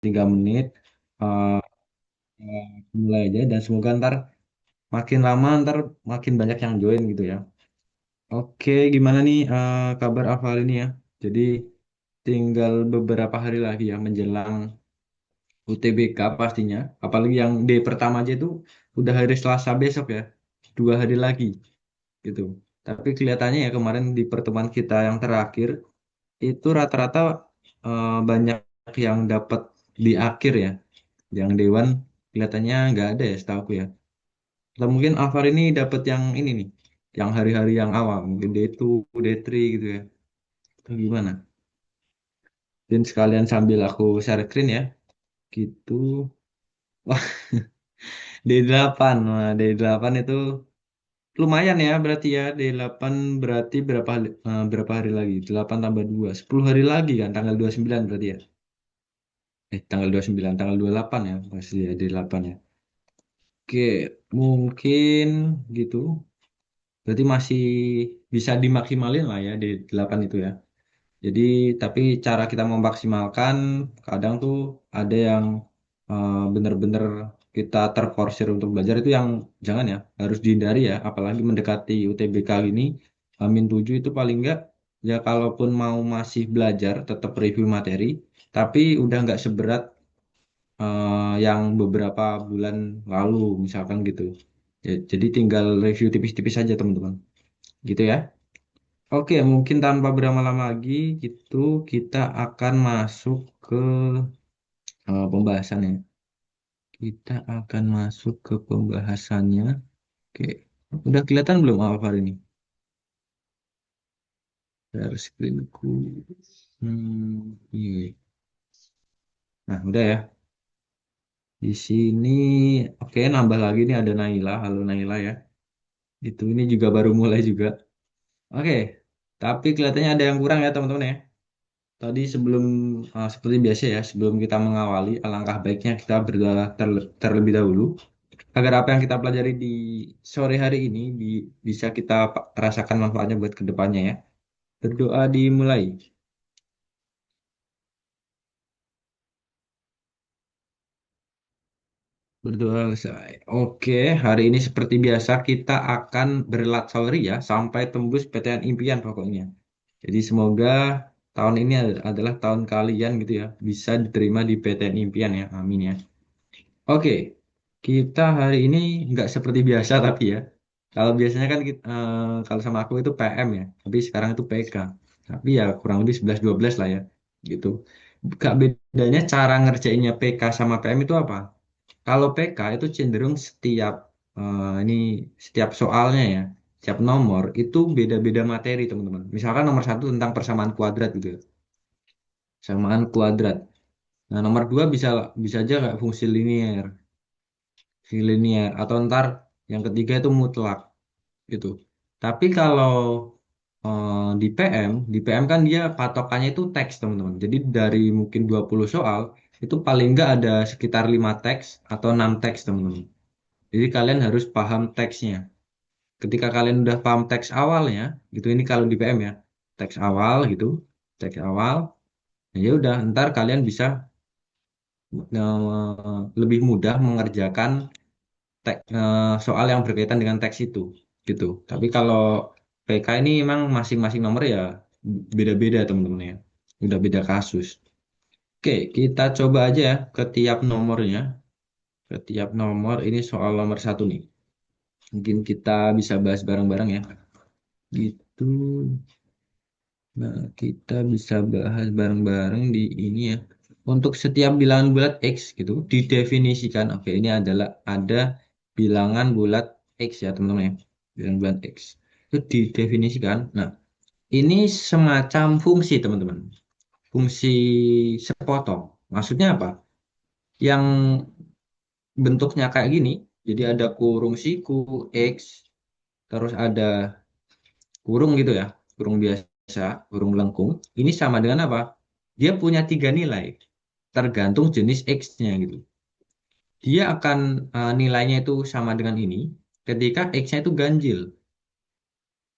3 menit. Eh, Mulai aja dan semoga ntar makin lama ntar makin banyak yang join gitu ya. Oke, gimana nih kabar Alfa ini ya? Jadi tinggal beberapa hari lagi ya menjelang UTBK pastinya. Apalagi yang D pertama aja itu udah hari Selasa besok ya. 2 hari lagi gitu. Tapi kelihatannya ya kemarin di pertemuan kita yang terakhir itu rata-rata banyak yang dapat di akhir ya. Yang Dewan kelihatannya nggak ada ya setahu ya. Atau mungkin Alvar ini dapat yang ini nih, yang hari-hari yang awal, mungkin D2, D3 gitu ya. Itu gimana? Dan sekalian sambil aku share screen ya, gitu. Wah, D8. Nah, D8 itu lumayan ya berarti ya. D8 berarti berapa hari lagi? 8 tambah 2, 10 hari lagi kan, tanggal 29 berarti ya. Tanggal 29, tanggal 28 ya, masih ya D8 ya. Oke, mungkin gitu. Berarti masih bisa dimaksimalin lah ya D8 itu ya. Jadi, tapi cara kita memaksimalkan kadang tuh ada yang benar-benar kita terforsir untuk belajar itu yang jangan ya, harus dihindari ya. Apalagi mendekati UTBK ini, Min 7 itu paling enggak ya kalaupun mau masih belajar tetap review materi, tapi udah nggak seberat yang beberapa bulan lalu misalkan gitu. Jadi tinggal review tipis-tipis saja teman-teman. Gitu ya. Oke, mungkin tanpa berlama-lama lagi gitu kita akan masuk ke pembahasannya. Kita akan masuk ke pembahasannya. Oke, udah kelihatan belum Alvar ini? Share screenku. Iya. Nah, udah ya. Di sini, oke, nambah lagi nih ada Naila. Halo Naila ya. Itu ini juga baru mulai juga. Oke, tapi kelihatannya ada yang kurang ya teman-teman ya. Tadi sebelum seperti biasa ya, sebelum kita mengawali, alangkah baiknya kita berdoa terlebih dahulu agar apa yang kita pelajari di sore hari ini bisa kita rasakan manfaatnya buat kedepannya ya. Berdoa dimulai. Berdoa selesai. Oke, hari ini seperti biasa kita akan berlat salary ya sampai tembus PTN impian pokoknya. Jadi semoga tahun ini adalah tahun kalian gitu ya, bisa diterima di PTN impian ya. Amin ya. Oke, kita hari ini nggak seperti biasa tapi ya. Kalau biasanya kan kalau sama aku itu PM ya, tapi sekarang itu PK. Tapi ya kurang lebih 11-12 lah ya, gitu. Gak bedanya cara ngerjainnya PK sama PM itu apa? Kalau PK itu cenderung ini setiap soalnya ya, setiap nomor itu beda-beda materi teman-teman. Misalkan nomor 1 tentang persamaan kuadrat gitu, ya. Persamaan kuadrat. Nah nomor 2 bisa bisa aja nggak fungsi linier atau ntar yang ketiga itu mutlak gitu. Tapi kalau di PM kan dia patokannya itu teks teman-teman. Jadi dari mungkin 20 soal itu paling nggak ada sekitar 5 teks atau 6 teks teman-teman. Jadi kalian harus paham teksnya. Ketika kalian udah paham teks awalnya, gitu ini kalau di PM ya, teks awal gitu, teks awal, ya udah ntar kalian bisa lebih mudah mengerjakan soal yang berkaitan dengan teks itu gitu. Tapi kalau PK ini memang masing-masing nomor ya beda-beda teman-teman ya. Udah beda kasus. Oke, kita coba aja ya ke tiap nomornya. Ke tiap nomor ini soal nomor 1 nih. Mungkin kita bisa bahas bareng-bareng ya. Gitu. Nah, kita bisa bahas bareng-bareng di ini ya. Untuk setiap bilangan bulat X gitu didefinisikan. Oke, ini adalah ada bilangan bulat X ya teman-teman ya. Bilangan bulat X. Itu didefinisikan. Nah, ini semacam fungsi teman-teman. Fungsi sepotong. Maksudnya apa? Yang bentuknya kayak gini. Jadi ada kurung siku X. Terus ada kurung gitu ya. Kurung biasa, kurung lengkung. Ini sama dengan apa? Dia punya 3 nilai. Tergantung jenis X-nya gitu. Dia akan nilainya itu sama dengan ini ketika X-nya itu ganjil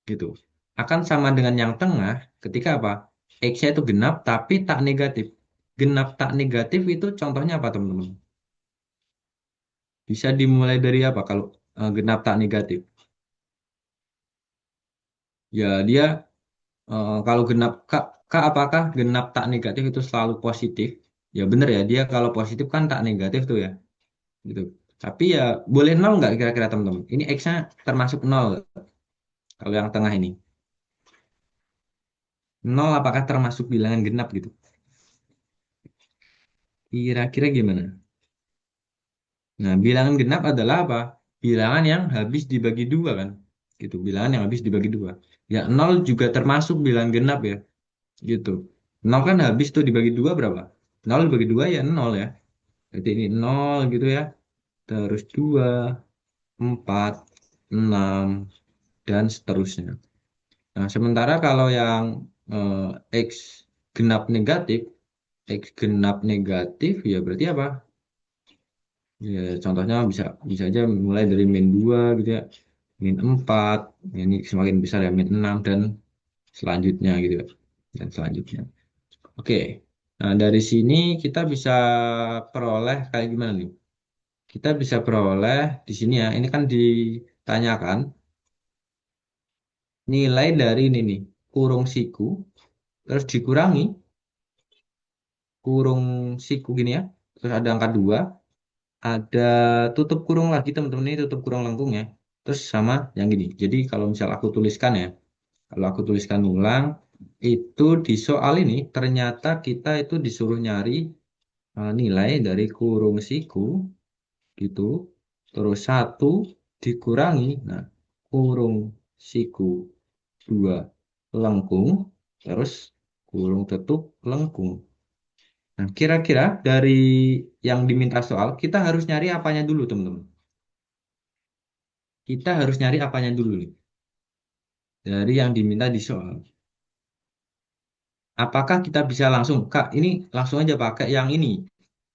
gitu. Akan sama dengan yang tengah ketika apa? X-nya itu genap tapi tak negatif. genap tak negatif itu contohnya apa teman-teman? Bisa dimulai dari apa kalau genap tak negatif? Ya dia kalau genap kak, kak apakah genap tak negatif itu selalu positif? Ya bener ya dia kalau positif kan tak negatif tuh ya gitu. Tapi ya boleh nol nggak kira-kira teman-teman? Ini X-nya termasuk nol nggak? Kalau yang tengah ini nol apakah termasuk bilangan genap gitu? Kira-kira gimana? Nah, bilangan genap adalah apa? Bilangan yang habis dibagi dua kan? Gitu, bilangan yang habis dibagi dua. Ya, nol juga termasuk bilangan genap ya, gitu. Nol kan habis tuh dibagi dua berapa? Nol dibagi dua ya nol ya. Jadi ini nol gitu ya. Terus dua, empat, enam, dan seterusnya. Nah, sementara kalau yang X genap negatif, X genap negatif ya berarti apa? Ya, contohnya bisa bisa aja mulai dari min 2 gitu ya, min 4 ini semakin besar ya, min 6 dan selanjutnya gitu ya. Dan selanjutnya. Oke. Nah, dari sini kita bisa peroleh kayak gimana nih? Kita bisa peroleh di sini ya. Ini kan ditanyakan nilai dari ini nih, kurung siku terus dikurangi kurung siku gini ya. Terus ada angka 2, ada tutup kurung lagi teman-teman, ini tutup kurung lengkung ya. Terus sama yang gini. Jadi kalau misal aku tuliskan ya, kalau aku tuliskan ulang, itu di soal ini ternyata kita itu disuruh nyari nilai dari kurung siku gitu. Terus satu dikurangi, nah kurung siku 2 lengkung, terus kurung tutup lengkung. Nah, kira-kira dari yang diminta soal, kita harus nyari apanya dulu, teman-teman. Kita harus nyari apanya dulu nih, dari yang diminta di soal. Apakah kita bisa langsung, Kak, ini langsung aja pakai yang ini,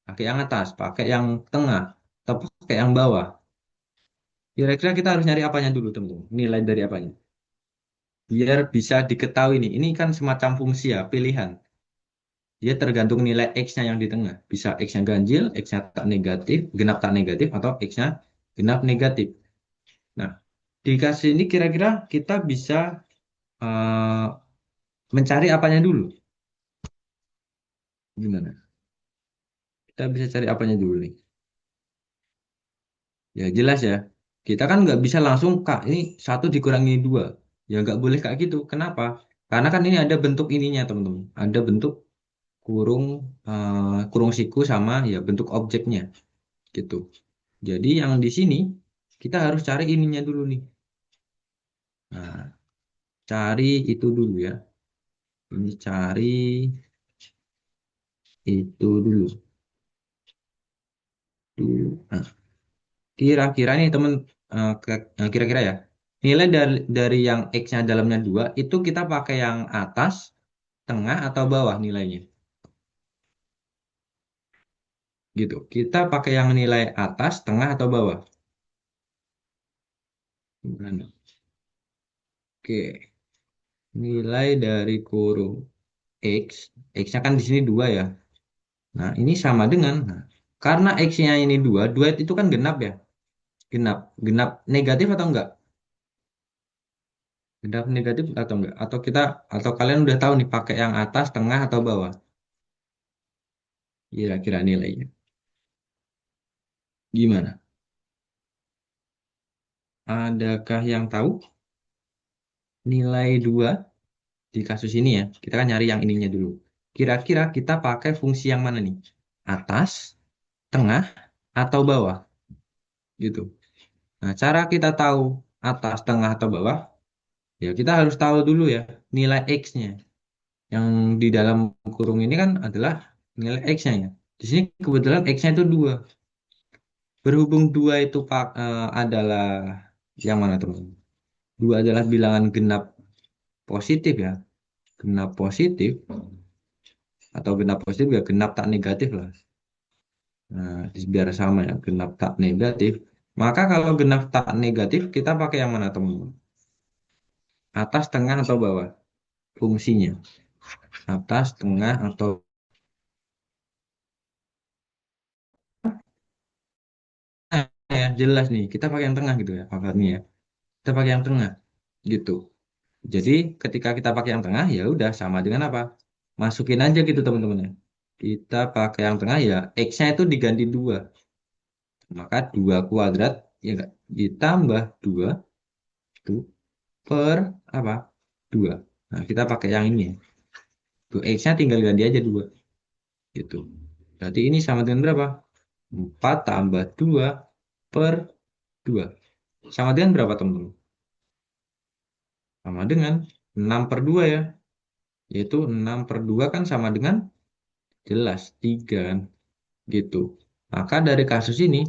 pakai yang atas, pakai yang tengah, atau pakai yang bawah? Kira-kira kita harus nyari apanya dulu, teman-teman? Nilai dari apanya? Biar bisa diketahui nih, ini kan semacam fungsi ya, pilihan. Dia tergantung nilai X-nya yang di tengah. Bisa X-nya ganjil, X-nya tak negatif, genap tak negatif, atau X-nya genap negatif. Nah, dikasih ini kira-kira kita bisa eh, mencari apanya dulu. Gimana? Kita bisa cari apanya dulu nih. Ya jelas ya. Kita kan nggak bisa langsung, Kak, ini satu dikurangi dua. Ya nggak boleh kayak gitu. Kenapa? Karena kan ini ada bentuk ininya, teman-teman. Ada bentuk kurung kurung siku sama ya bentuk objeknya gitu. Jadi yang di sini kita harus cari ininya dulu nih. Nah, cari itu dulu ya. Ini cari itu dulu. Dulu. Nah, kira-kira nih temen kira-kira ya nilai dari yang X-nya dalamnya 2 itu kita pakai yang atas, tengah atau bawah nilainya gitu. Kita pakai yang nilai atas, tengah atau bawah. Gimana? Oke, nilai dari kurung X, X-nya kan di sini 2 ya. Nah, ini sama dengan karena X-nya ini 2 2 itu kan genap ya. Genap, genap negatif atau enggak? Genap negatif atau enggak? Atau kita atau kalian udah tahu nih pakai yang atas, tengah atau bawah? Kira-kira nilainya. Gimana? Adakah yang tahu nilai 2 di kasus ini ya? Kita kan nyari yang ininya dulu. Kira-kira kita pakai fungsi yang mana nih? Atas, tengah, atau bawah? Gitu. Nah, cara kita tahu atas, tengah, atau bawah, ya kita harus tahu dulu ya nilai X-nya. Yang di dalam kurung ini kan adalah nilai X-nya ya. Di sini kebetulan X-nya itu 2. Berhubung 2 itu adalah yang mana teman? 2 adalah bilangan genap positif ya. Genap positif atau genap positif ya genap tak negatif lah. Nah, biar sama ya genap tak negatif. Maka kalau genap tak negatif kita pakai yang mana teman? Atas, tengah atau bawah? Fungsinya. Atas, tengah atau jelas nih, kita pakai yang tengah gitu ya, Alfa ini ya. Kita pakai yang tengah gitu. Jadi ketika kita pakai yang tengah ya udah sama dengan apa? Masukin aja gitu teman-teman ya. Kita pakai yang tengah ya X-nya itu diganti 2. Maka 2 kuadrat ya enggak ditambah 2 itu per apa? 2. Nah, kita pakai yang ini ya. Tuh X-nya tinggal ganti aja 2 gitu. Berarti ini sama dengan berapa? 4 tambah 2 per 2. Sama dengan berapa teman-teman? Sama dengan 6 per 2 ya. Yaitu 6 per 2 kan sama dengan jelas 3 kan. Gitu. Maka dari kasus ini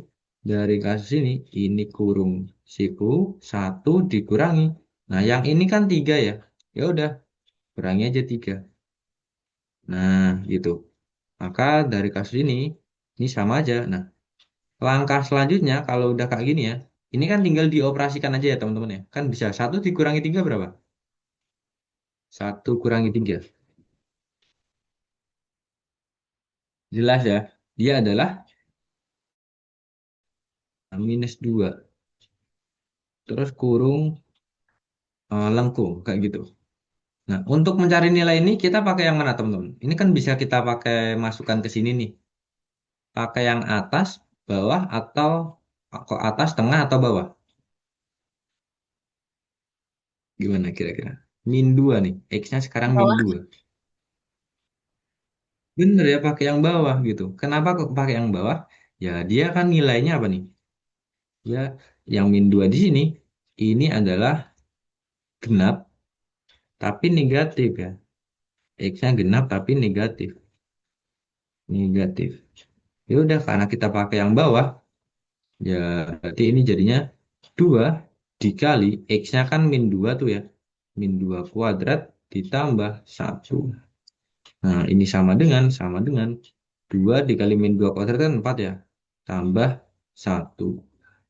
kurung siku 1 dikurangi. Nah, yang ini kan 3 ya. Ya udah, kurangi aja 3. Nah, gitu. Maka dari kasus ini sama aja. Nah, langkah selanjutnya kalau udah kayak gini ya, ini kan tinggal dioperasikan aja ya teman-teman ya. Kan bisa 1 dikurangi 3 berapa? 1 kurangi 3. Jelas ya. Dia adalah minus 2. Terus kurung lengkung kayak gitu. Nah, untuk mencari nilai ini kita pakai yang mana, teman-teman? Ini kan bisa kita pakai masukkan ke sini nih. Pakai yang atas, bawah, atau kok atas, tengah, atau bawah? Gimana kira-kira? Min 2 nih. X-nya sekarang min Bawah. 2. Bener ya, pakai yang bawah gitu. Kenapa kok pakai yang bawah? Ya, dia kan nilainya apa nih? Ya, yang min 2 di sini, ini adalah genap, tapi negatif ya. X-nya genap, tapi negatif. Negatif. Ya udah, karena kita pakai yang bawah, ya, berarti ini jadinya 2 dikali X-nya kan min 2 tuh ya. Min 2 kuadrat ditambah 1. Nah, ini sama dengan 2 dikali min 2 kuadrat kan 4 ya. Tambah 1.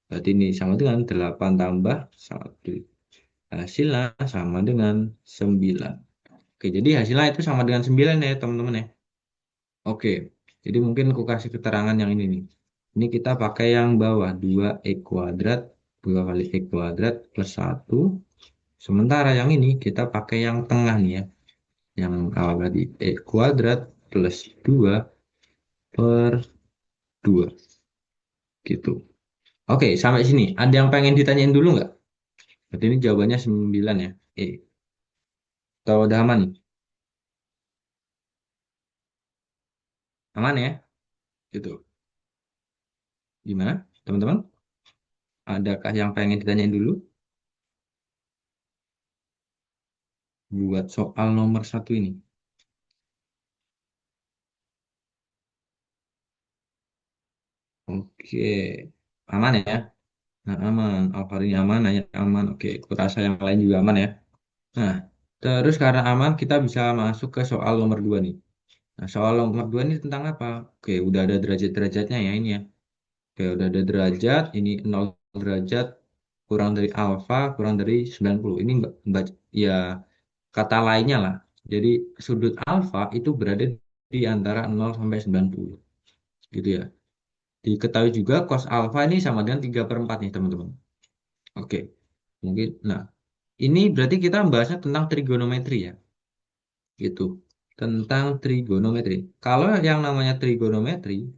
Berarti ini sama dengan 8 tambah 1. Hasilnya sama dengan 9. Oke, jadi hasilnya itu sama dengan 9 ya teman-teman ya. Oke, jadi mungkin aku kasih keterangan yang ini nih. Ini kita pakai yang bawah 2x kuadrat, 2 kali x kuadrat plus 1. Sementara yang ini kita pakai yang tengah nih ya. Yang awal tadi x kuadrat plus 2 per 2 gitu. Oke, sampai sini. Ada yang pengen ditanyain dulu nggak? Berarti ini jawabannya 9 ya. Atau udah aman nih? Aman ya? Gitu. Gimana, teman-teman? Adakah yang pengen ditanyain dulu? Buat soal nomor 1 ini. Oke, aman ya? Nah, aman. Alvaro ini aman, nanya aman. Oke, kurasa yang lain juga aman ya. Nah, terus karena aman, kita bisa masuk ke soal nomor 2 nih. Nah, soal nomor 2 ini tentang apa? Oke, udah ada derajat-derajatnya ya ini ya. Oke, udah ada derajat. Ini 0 derajat kurang dari alfa, kurang dari 90. Ini ya kata lainnya lah. Jadi sudut alfa itu berada di antara 0 sampai 90. Gitu ya. Diketahui juga cos alfa ini sama dengan 3 per 4 nih teman-teman. Oke, mungkin. Nah, ini berarti kita membahasnya tentang trigonometri ya. Gitu. Tentang trigonometri. Kalau yang namanya trigonometri,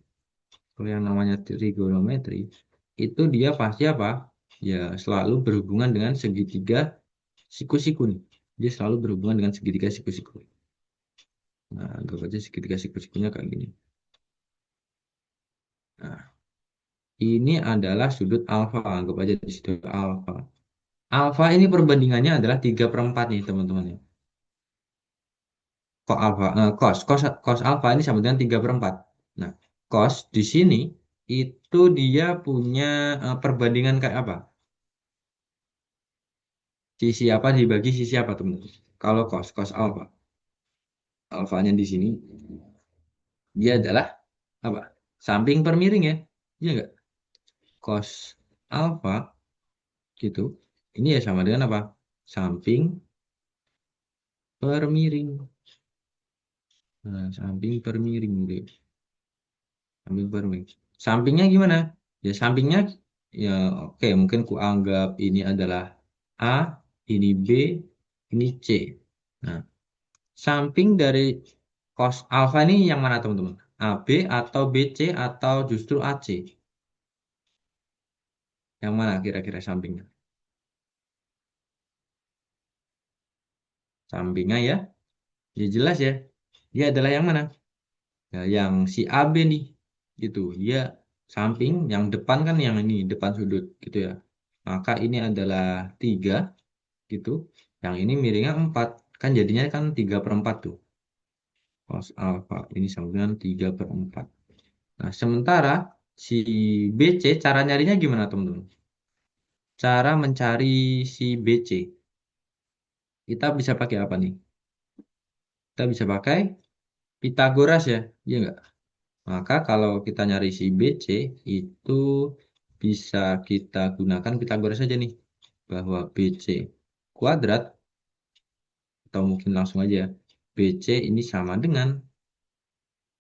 itu dia pasti apa? Ya, selalu berhubungan dengan segitiga siku-siku nih. Dia selalu berhubungan dengan segitiga siku-siku. Nah, anggap aja segitiga siku-sikunya kayak gini. Nah, ini adalah sudut alfa. Anggap aja di situ alfa. Alfa ini perbandingannya adalah 3 per 4 nih teman-teman ya. Kok alfa, cos alfa ini sama dengan 3 per 4. Nah, cos di sini itu dia punya perbandingan kayak apa? Sisi apa dibagi sisi apa teman-teman? Kalau cos alfa. Alfanya di sini dia adalah apa? Samping per miring ya. Iya nggak? Cos alfa gitu. Ini ya sama dengan apa? Samping per miring. Nah, samping per miring gitu. Samping per miring. Sampingnya gimana? Ya sampingnya Ya, oke, mungkin ku anggap ini adalah A, ini B, ini C. Nah, samping dari cos alfa ini yang mana teman-teman? AB atau BC atau justru AC? Yang mana kira-kira sampingnya? Sampingnya ya, ya jelas ya. Dia adalah yang mana? Ya, yang si AB nih, gitu. Dia samping, yang depan kan yang ini, depan sudut, gitu ya. Maka ini adalah 3, gitu. Yang ini miringnya 4. Kan jadinya kan 3/4 tuh. Cos alfa ini sama dengan 3/4. Nah, sementara si BC, cara nyarinya gimana teman-teman? Cara mencari si BC, kita bisa pakai apa nih? Kita bisa pakai Pitagoras ya, iya nggak? Maka kalau kita nyari si BC, itu bisa kita gunakan Pitagoras saja nih. Bahwa BC kuadrat, atau mungkin langsung aja ya, BC ini sama dengan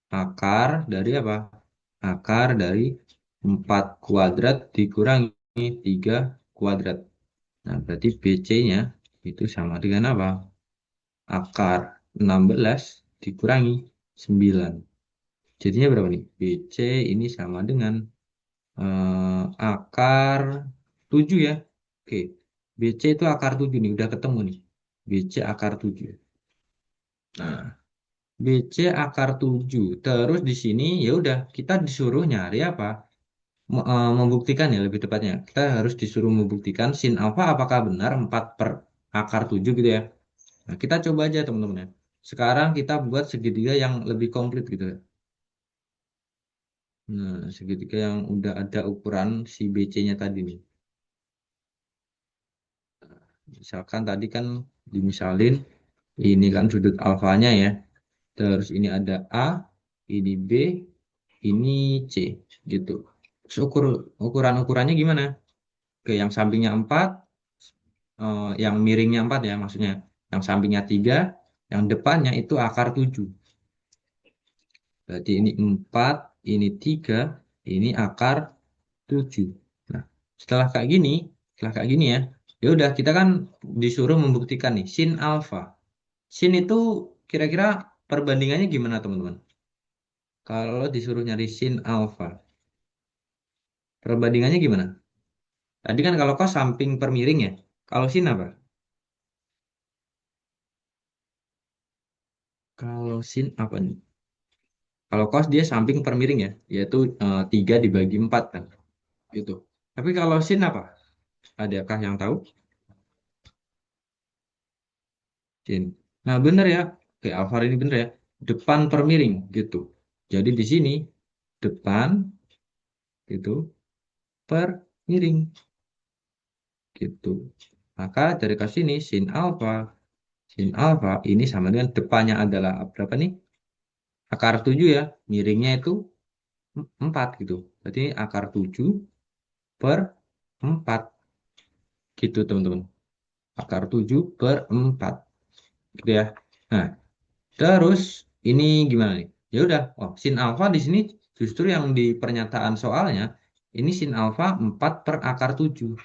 akar dari apa? Akar dari 4 kuadrat dikurangi 3 kuadrat. Nah, berarti BC-nya itu sama dengan apa? Akar 16 dikurangi 9. Jadinya berapa nih? BC ini sama dengan akar 7 ya. Oke. BC itu akar 7 nih, udah ketemu nih. BC akar 7. Nah, BC akar 7. Terus di sini ya udah kita disuruh nyari apa? Membuktikan ya lebih tepatnya. Kita harus disuruh membuktikan sin alfa apakah benar 4 per akar 7 gitu ya. Nah, kita coba aja teman-teman ya. Sekarang kita buat segitiga yang lebih komplit gitu ya. Nah, segitiga yang udah ada ukuran si BC-nya tadi nih. Misalkan tadi kan dimisalin ini kan sudut alfanya ya. Terus ini ada A, ini B, ini C gitu. Terus ukuran-ukurannya gimana? Oke, yang sampingnya 4, yang miringnya 4 ya maksudnya. Yang sampingnya 3, yang depannya itu akar 7. Berarti ini 4, ini 3, ini akar 7. Nah, setelah kayak gini ya, ya udah kita kan disuruh membuktikan nih sin alfa. Sin itu kira-kira perbandingannya gimana teman-teman? Kalau disuruh nyari sin alfa, perbandingannya gimana? Tadi kan kalau cos samping per miring ya. Kalau sin apa? Kalau sin apa nih? Kalau cos dia samping per miring ya, yaitu 3 dibagi 4 kan. Gitu. Tapi kalau sin apa? Adakah yang tahu? Sin. Nah, bener ya. Oke, Alvar ini bener ya. Depan per miring gitu. Jadi di sini depan itu per miring gitu. Maka dari kasus ini sin alfa ini sama dengan depannya adalah berapa nih? Akar 7 ya. Miringnya itu 4 gitu. Berarti akar 7 per 4 gitu teman-teman. Akar 7 per 4 gitu ya. Nah, terus ini gimana nih? Ya udah, oh, sin alfa di sini justru yang di pernyataan soalnya ini sin alfa 4 per akar 7.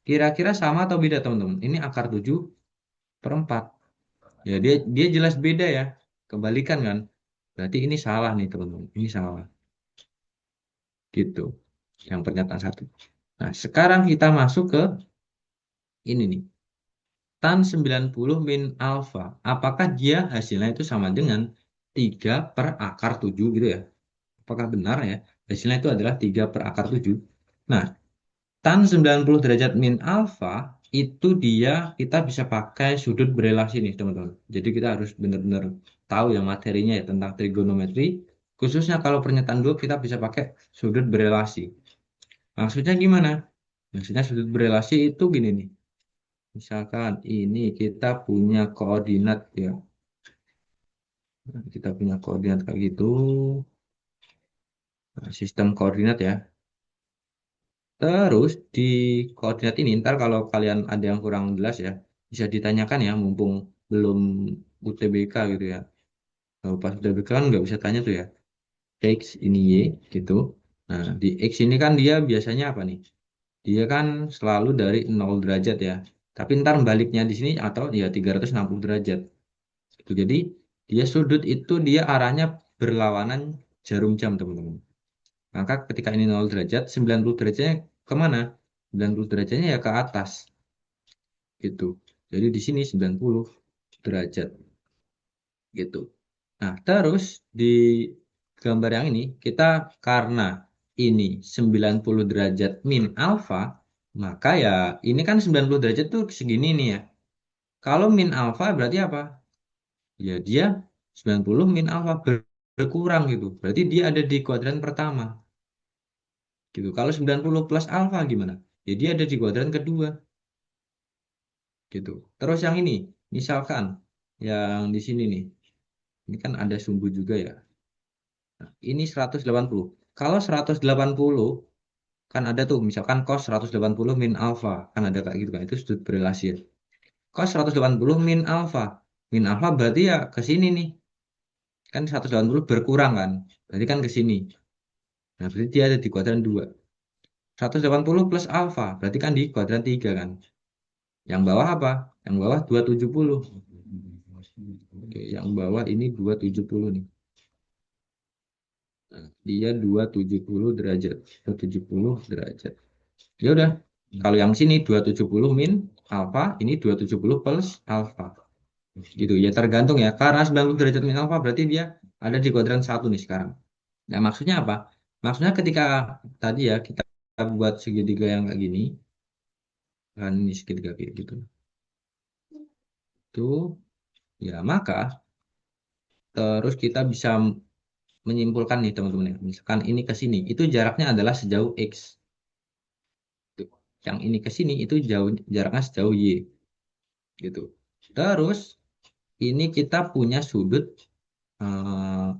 Kira-kira sama atau beda teman-teman? Ini akar 7 per 4. Ya dia dia jelas beda ya. Kebalikan kan? Berarti ini salah nih teman-teman. Ini salah gitu. Yang pernyataan satu. Nah, sekarang kita masuk ke ini nih. Tan 90 min alfa. Apakah dia hasilnya itu sama dengan 3 per akar 7 gitu ya? Apakah benar ya? Hasilnya itu adalah 3 per akar 7. Nah, tan 90 derajat min alfa itu dia kita bisa pakai sudut berelasi nih teman-teman. Jadi kita harus benar-benar tahu yang materinya ya tentang trigonometri. Khususnya kalau pernyataan dua kita bisa pakai sudut berelasi. Maksudnya gimana? Maksudnya sudut berelasi itu gini nih. Misalkan ini kita punya koordinat ya. Kita punya koordinat kayak gitu. Nah, sistem koordinat ya. Terus di koordinat ini ntar kalau kalian ada yang kurang jelas ya, bisa ditanyakan ya mumpung belum UTBK gitu ya. Kalau pas UTBK kan nggak bisa tanya tuh ya. X ini Y gitu. Nah di X ini kan dia biasanya apa nih? dia kan selalu dari 0 derajat ya. Tapi ntar baliknya di sini atau ya 360 derajat. Gitu. Jadi dia sudut itu dia arahnya berlawanan jarum jam teman-teman. Maka ketika ini 0 derajat, 90 derajatnya kemana? 90 derajatnya ya ke atas gitu. Jadi di sini 90 derajat gitu. Nah, terus di gambar yang ini kita karena ini 90 derajat min alfa, maka ya ini kan 90 derajat tuh segini nih ya. Kalau min alfa berarti apa? Ya dia 90 min alfa berkurang gitu. Berarti dia ada di kuadran pertama gitu. Kalau 90 plus alfa gimana? Ya dia ada di kuadran kedua gitu. Terus yang ini, misalkan yang di sini nih. Ini kan ada sumbu juga ya. Nah, ini 180. Kalau 180 kan ada tuh misalkan cos 180 min alfa. Kan ada kayak gitu kan. Itu sudut berelasi ya. Cos 180 min alfa. Min alfa berarti ya ke sini nih. Kan 180 berkurang kan. Berarti kan ke sini. Nah, berarti dia ada di kuadran 2. 180 plus alfa. Berarti kan di kuadran 3 kan. Yang bawah apa? Yang bawah 270. Oke, yang bawah ini 270 nih. Nah, dia 270 derajat. 270 derajat. Ya udah. Kalau yang sini 270 min alfa, ini 270 plus alfa. Gitu ya tergantung ya. Karena 90 derajat min alfa berarti dia ada di kuadran satu nih sekarang. Nah, maksudnya apa? Maksudnya ketika tadi ya kita buat segitiga yang kayak gini, kan ini segitiga kayak gitu. Itu ya maka terus kita bisa menyimpulkan nih teman-teman ya. Misalkan ini ke sini, itu jaraknya adalah sejauh X. Tuh. Yang ini ke sini itu jauh jaraknya sejauh Y gitu. Terus ini kita punya sudut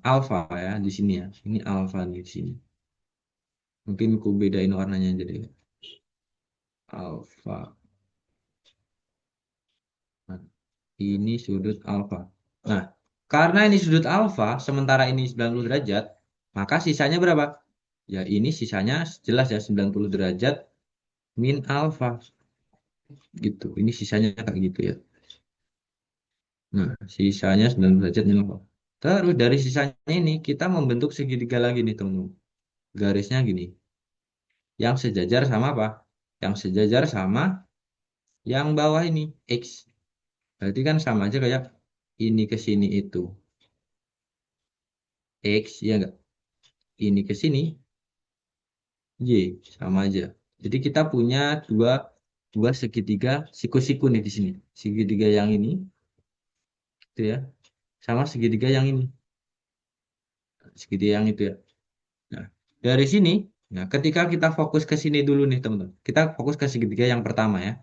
alfa ya di sini ya. Ini alfa nih di sini. Mungkin ku bedain warnanya jadi alfa. Nah, ini sudut alfa. Nah, karena ini sudut alfa, sementara ini 90 derajat, maka sisanya berapa? Ya ini sisanya jelas ya 90 derajat min alfa gitu. Ini sisanya kayak gitu ya. Nah, sisanya 90 derajat min alfa. Terus dari sisanya ini kita membentuk segitiga lagi nih teman-teman. Garisnya gini. Yang sejajar sama apa? Yang sejajar sama yang bawah ini X. Berarti kan sama aja kayak ini ke sini itu X ya enggak? Ini ke sini Y sama aja. Jadi kita punya dua dua segitiga siku-siku nih di sini. Segitiga yang ini gitu ya. Sama segitiga yang ini. Segitiga yang itu ya. Nah, dari sini nah ketika kita fokus ke sini dulu nih teman-teman. Kita fokus ke segitiga yang pertama ya.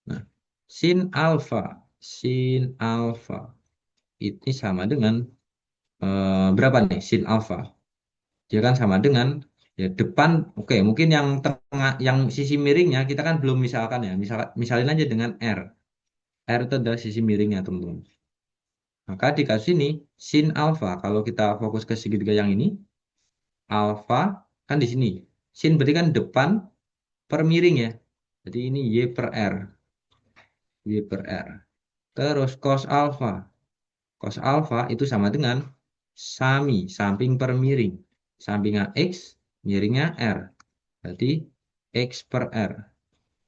Nah, sin alfa sin alfa ini sama dengan berapa nih sin alfa? Dia kan sama dengan ya depan, oke mungkin yang tengah yang sisi miringnya kita kan belum misalkan ya misalin aja dengan R. R itu adalah sisi miringnya teman-teman. Maka dikasih ini sin alfa kalau kita fokus ke segitiga yang ini alfa kan di sini sin berarti kan depan per miring ya. Jadi ini Y per R. Y per R. Terus cos alfa itu sama dengan sami samping per miring. Sampingnya X, miringnya R. Berarti X per R.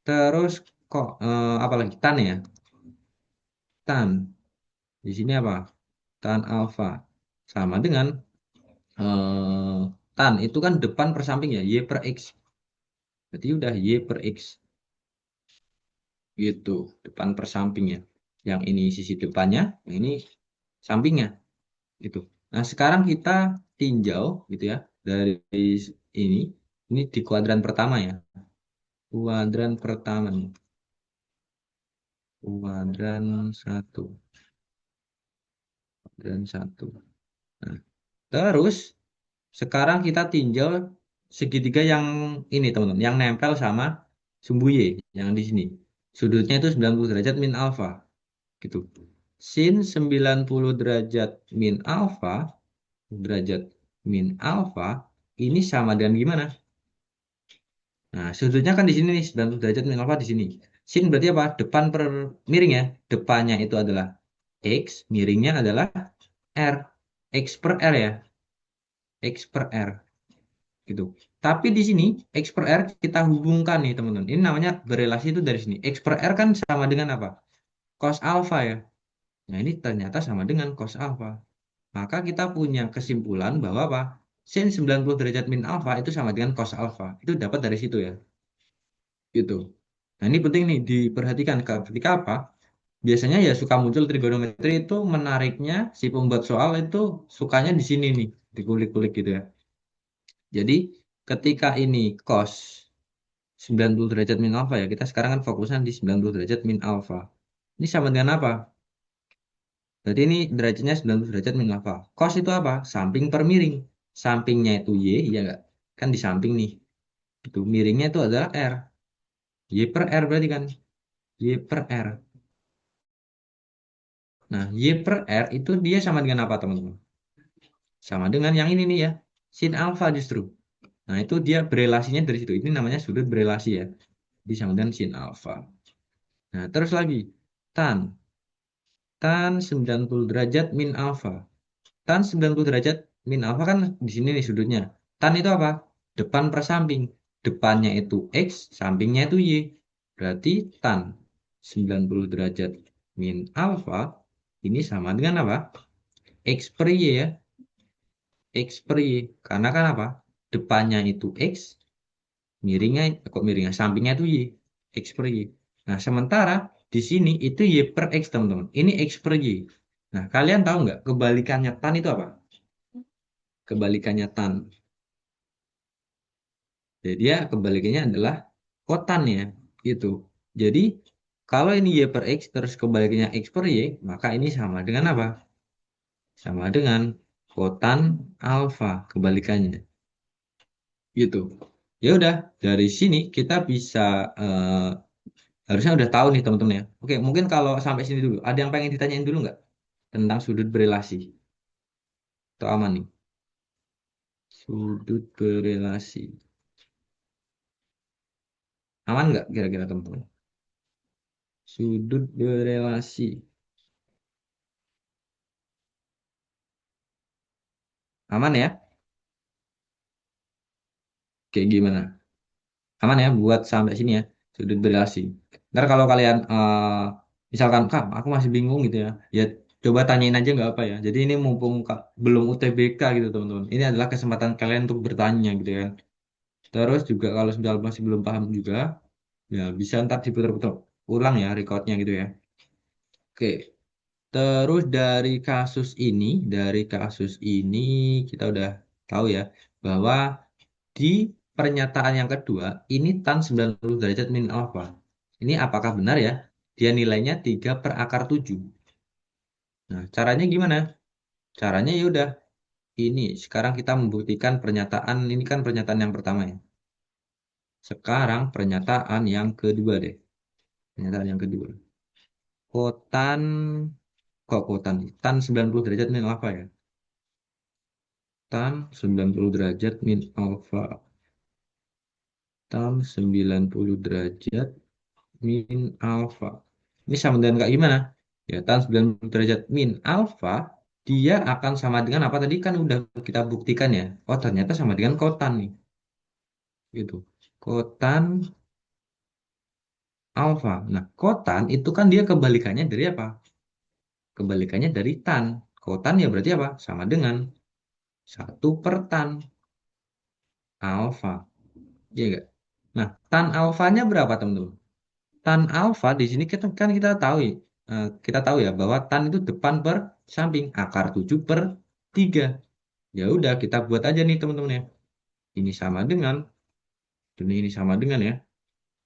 Terus kok apa lagi? Tan ya. Tan. Di sini apa? Tan alfa. Sama dengan eh, tan. Itu kan depan per samping ya. Y per X. Berarti udah Y per X. Gitu. Depan per sampingnya. Yang ini sisi depannya. Yang ini sampingnya. Gitu. Nah sekarang kita tinjau gitu ya. Dari ini. Ini di kuadran pertama ya. Kuadran pertama nih. Kuadran satu. Kuadran satu. Nah, terus sekarang kita tinjau segitiga yang ini teman-teman, yang nempel sama sumbu Y yang di sini. Sudutnya itu 90 derajat min alfa gitu. Sin 90 derajat min alfa, derajat min alfa ini sama dengan gimana? Nah, sudutnya kan di sini nih, 90 derajat min alfa di sini. Sin berarti apa? Depan per miring ya. Depannya itu adalah X, miringnya adalah R. X per R ya. X per R gitu. Tapi di sini X per R kita hubungkan nih teman-teman. Ini namanya berelasi itu dari sini. X per R kan sama dengan apa? Cos alfa ya. Nah, ini ternyata sama dengan cos alfa. Maka kita punya kesimpulan bahwa apa? Sin 90 derajat min alfa itu sama dengan cos alfa. Itu dapat dari situ ya. Gitu. Nah, ini penting nih diperhatikan ketika apa? Biasanya ya suka muncul trigonometri itu menariknya si pembuat soal itu sukanya di sini nih, dikulik-kulik gitu ya. Jadi ketika ini cos 90 derajat min alfa ya, kita sekarang kan fokusnya di 90 derajat min alfa. Ini sama dengan apa? Berarti ini derajatnya 90 derajat min alfa. Cos itu apa? Samping per miring. Sampingnya itu Y, iya nggak? Kan di samping nih. Itu miringnya itu adalah R. Y per R berarti kan. Y per R. Nah, Y per R itu dia sama dengan apa teman-teman? Sama dengan yang ini nih ya. Sin alfa justru. Nah, itu dia berelasinya dari situ. Ini namanya sudut berelasi ya. Jadi sama dengan sin alfa. Nah, terus lagi. Tan. Tan 90 derajat min alfa. Tan 90 derajat min alfa kan di sini nih sudutnya. Tan itu apa? Depan per samping. Depannya itu X, sampingnya itu Y. Berarti tan 90 derajat min alfa ini sama dengan apa? X per Y ya. X per Y. Karena kan apa? Depannya itu X, miringnya, kok miringnya? Sampingnya itu Y. X per Y. Nah, sementara di sini itu Y per X, teman-teman. Ini X per Y. Nah, kalian tahu nggak kebalikannya tan itu apa? Kebalikannya tan. Jadi dia kebalikannya adalah kotan ya. Gitu. Jadi, kalau ini Y per X terus kebalikannya X per Y, maka ini sama dengan apa? Sama dengan kotan alfa kebalikannya. Gitu. Ya udah, dari sini kita bisa eh, harusnya udah tahu nih teman-teman ya. Oke, mungkin kalau sampai sini dulu, ada yang pengen ditanyain dulu nggak tentang sudut berelasi? Atau aman nih? Sudut berelasi. Aman nggak kira-kira teman-teman? Sudut berelasi. Aman ya? Kayak gimana? Aman ya buat sampai sini ya, sudut berelasi. Ntar kalau kalian misalkan, Kak, aku masih bingung gitu ya. Ya coba tanyain aja nggak apa ya. Jadi ini mumpung Kak, belum UTBK gitu teman-teman. Ini adalah kesempatan kalian untuk bertanya gitu ya. Terus juga kalau sudah masih belum paham juga, ya bisa ntar diputar-putar ulang ya recordnya gitu ya. Oke, terus dari kasus ini kita udah tahu ya bahwa di pernyataan yang kedua ini tan 90 derajat min alfa. Ini apakah benar ya? Dia nilainya 3 per akar 7. Nah, caranya gimana? Caranya ya udah ini sekarang kita membuktikan pernyataan ini kan pernyataan yang pertama ya. Sekarang pernyataan yang kedua deh. Pernyataan yang kedua. Kotan, kok kotan? Tan 90 derajat min alfa ya. Tan 90 derajat min alfa. Tan 90 derajat min alfa. Ini sama dengan kayak gimana? Ya, tan 90 derajat min alfa, dia akan sama dengan apa tadi kan udah kita buktikan ya. Oh, ternyata sama dengan kotan nih. Gitu. Kotan alfa. Nah, kotan itu kan dia kebalikannya dari apa? Kebalikannya dari tan. Kotan ya berarti apa? Sama dengan 1 per tan alfa. Iya enggak? Nah, tan alfanya berapa teman-teman? Tan alfa di sini kita tahu ya, kita tahu ya bahwa tan itu depan per samping akar 7 per 3. Ya udah kita buat aja nih teman-teman ya. Ini sama dengan ini sama dengan ya.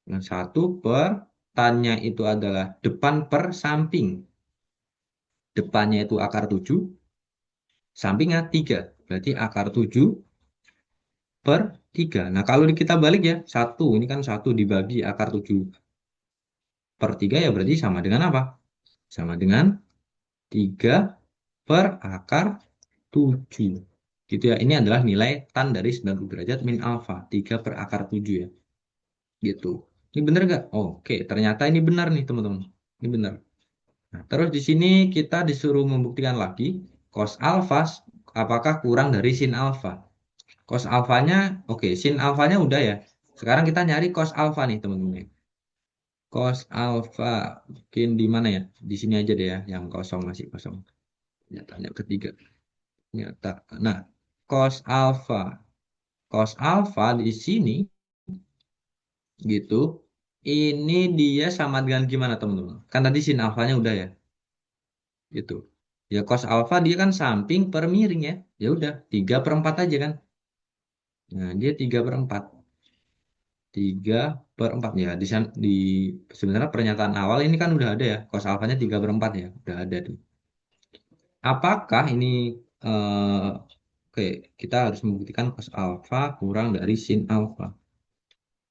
Dengan 1 per tannya itu adalah depan per samping. Depannya itu akar 7, sampingnya 3. Berarti akar 7 per 3. Nah, kalau kita balik ya, satu ini kan 1 dibagi akar 7 per 3 ya berarti sama dengan apa? Sama dengan 3 per akar 7. Gitu ya. Ini adalah nilai tan dari 90 derajat min alfa. 3 per akar 7 ya. gitu. Ini bener nggak? Oke, ternyata ini benar nih teman-teman. Ini benar. Nah, terus di sini kita disuruh membuktikan lagi cos alfa apakah kurang dari sin alfa. Cos alfanya, oke, sin alfanya udah ya. Sekarang kita nyari cos alfa nih teman-teman. Cos alfa mungkin di mana ya? Di sini aja deh ya, yang kosong masih kosong. Nyatanya ketiga. Nyata. Nah, cos alfa. Cos alfa di sini gitu. Ini dia sama dengan gimana teman-teman? Kan tadi sin alfanya udah ya, gitu. Ya cos alfa dia kan samping per miring ya. Ya udah 3/4 aja kan. Nah, dia 3/4. 3/4 ya. Di sebenarnya pernyataan awal ini kan udah ada ya. Cos alfanya 3/4 ya. Udah ada tuh. Apakah ini oke, kita harus membuktikan cos alfa kurang dari sin alfa.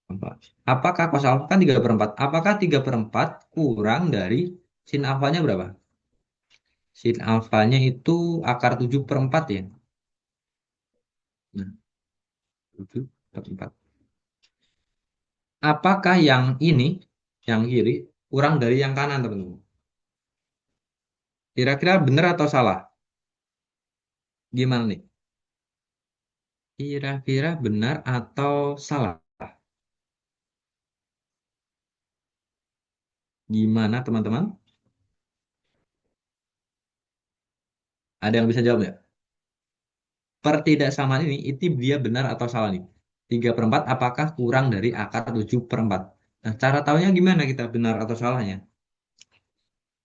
Apa? Apakah cos alfa kan 3/4? Apakah 3/4 kurang dari sin alfanya berapa? Sin alfanya itu akar 7/4 ya. Nah, 7/4. Apakah yang ini, yang kiri, kurang dari yang kanan, teman-teman? Kira-kira benar atau salah? Gimana nih? Kira-kira benar atau salah? Gimana, teman-teman? Ada yang bisa jawab ya? Pertidaksamaan ini, itu dia benar atau salah nih? 3/4 apakah kurang dari akar 7/4? Nah, cara tahunya gimana kita benar atau salahnya?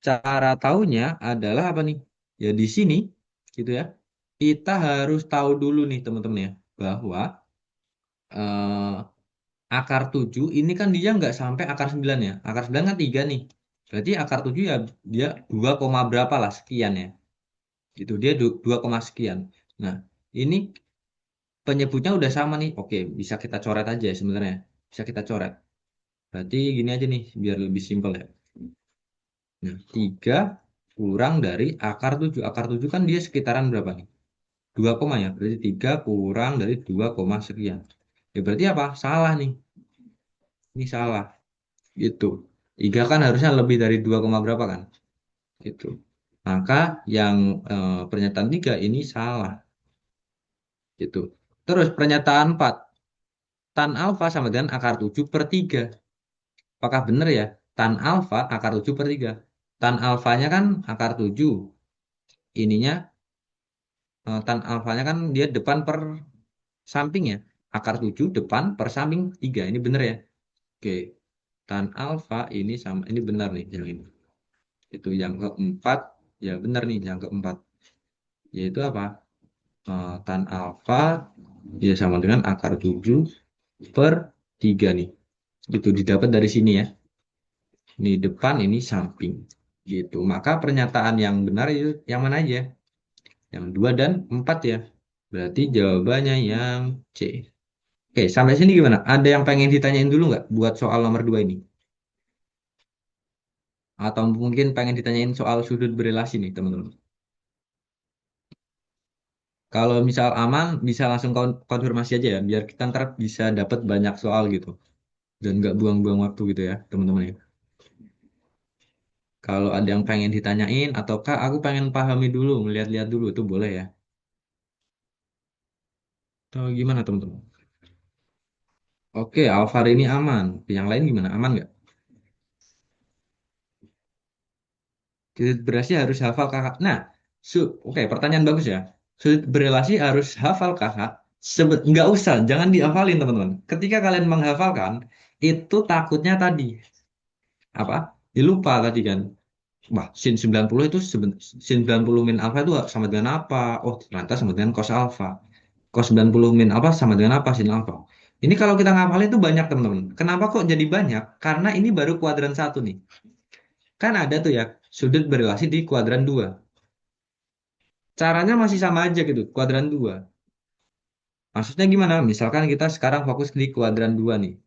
Cara tahunya adalah apa nih? Ya di sini, gitu ya. Kita harus tahu dulu nih teman-teman ya, bahwa eh, akar 7 ini kan dia nggak sampai akar 9 ya. Akar 9 kan 3 nih. Berarti akar 7 ya dia 2, berapa lah sekian ya. Gitu dia 2, sekian. Nah, ini penyebutnya udah sama nih. Oke, bisa kita coret aja ya sebenarnya. Bisa kita coret. Berarti gini aja nih biar lebih simpel ya. Nah, 3 kurang dari akar 7. Akar 7 kan dia sekitaran berapa nih? 2 koma ya. Berarti 3 kurang dari 2 koma sekian. Ya berarti apa? Salah nih. Ini salah. Gitu. 3 kan harusnya lebih dari 2, berapa kan? Gitu. Maka yang pernyataan 3 ini salah. Gitu. Terus pernyataan 4. Tan alfa sama dengan akar 7/3. Apakah benar ya? Tan alfa akar 7/3. Tan alfanya kan akar 7. Ininya tan alfanya kan dia depan per samping ya. Akar 7 depan per samping 3. Ini benar ya? Oke. Tan alfa ini sama ini benar nih yang ini. Itu yang keempat ya benar nih yang keempat. Yaitu apa? Tan alfa ya sama dengan akar 7/3 nih. Itu didapat dari sini ya. Ini depan, ini samping. Gitu. Maka pernyataan yang benar itu yang mana aja? Yang 2 dan 4 ya. Berarti jawabannya yang C. Oke, sampai sini gimana? Ada yang pengen ditanyain dulu nggak buat soal nomor 2 ini? Atau mungkin pengen ditanyain soal sudut berelasi nih, teman-teman. Kalau misal aman, bisa langsung konfirmasi aja ya, biar kita ntar bisa dapat banyak soal gitu. Dan nggak buang-buang waktu gitu ya, teman-teman ya. Kalau ada yang pengen ditanyain, ataukah aku pengen pahami dulu, ngeliat-liat dulu, itu boleh ya. Atau gimana, teman-teman? Oke, Alvar ini aman. Yang lain gimana? Aman nggak? Sudut berelasi harus hafal kakak. Nah, oke, pertanyaan bagus ya. Sudut berelasi harus hafal kakak. Nggak usah, jangan dihafalin teman-teman. Ketika kalian menghafalkan, itu takutnya tadi apa? Dilupa tadi kan. Wah, sin 90 itu sin 90 min alfa itu sama dengan apa? Oh, ternyata sama dengan cos alfa. Cos 90 min alfa sama dengan apa sin alfa? Ini kalau kita ngafalin itu banyak teman-teman. Kenapa kok jadi banyak? Karena ini baru kuadran satu nih. Kan ada tuh ya sudut berelasi di kuadran 2. Caranya masih sama aja gitu, kuadran 2. Maksudnya gimana? Misalkan kita sekarang fokus di kuadran 2 nih.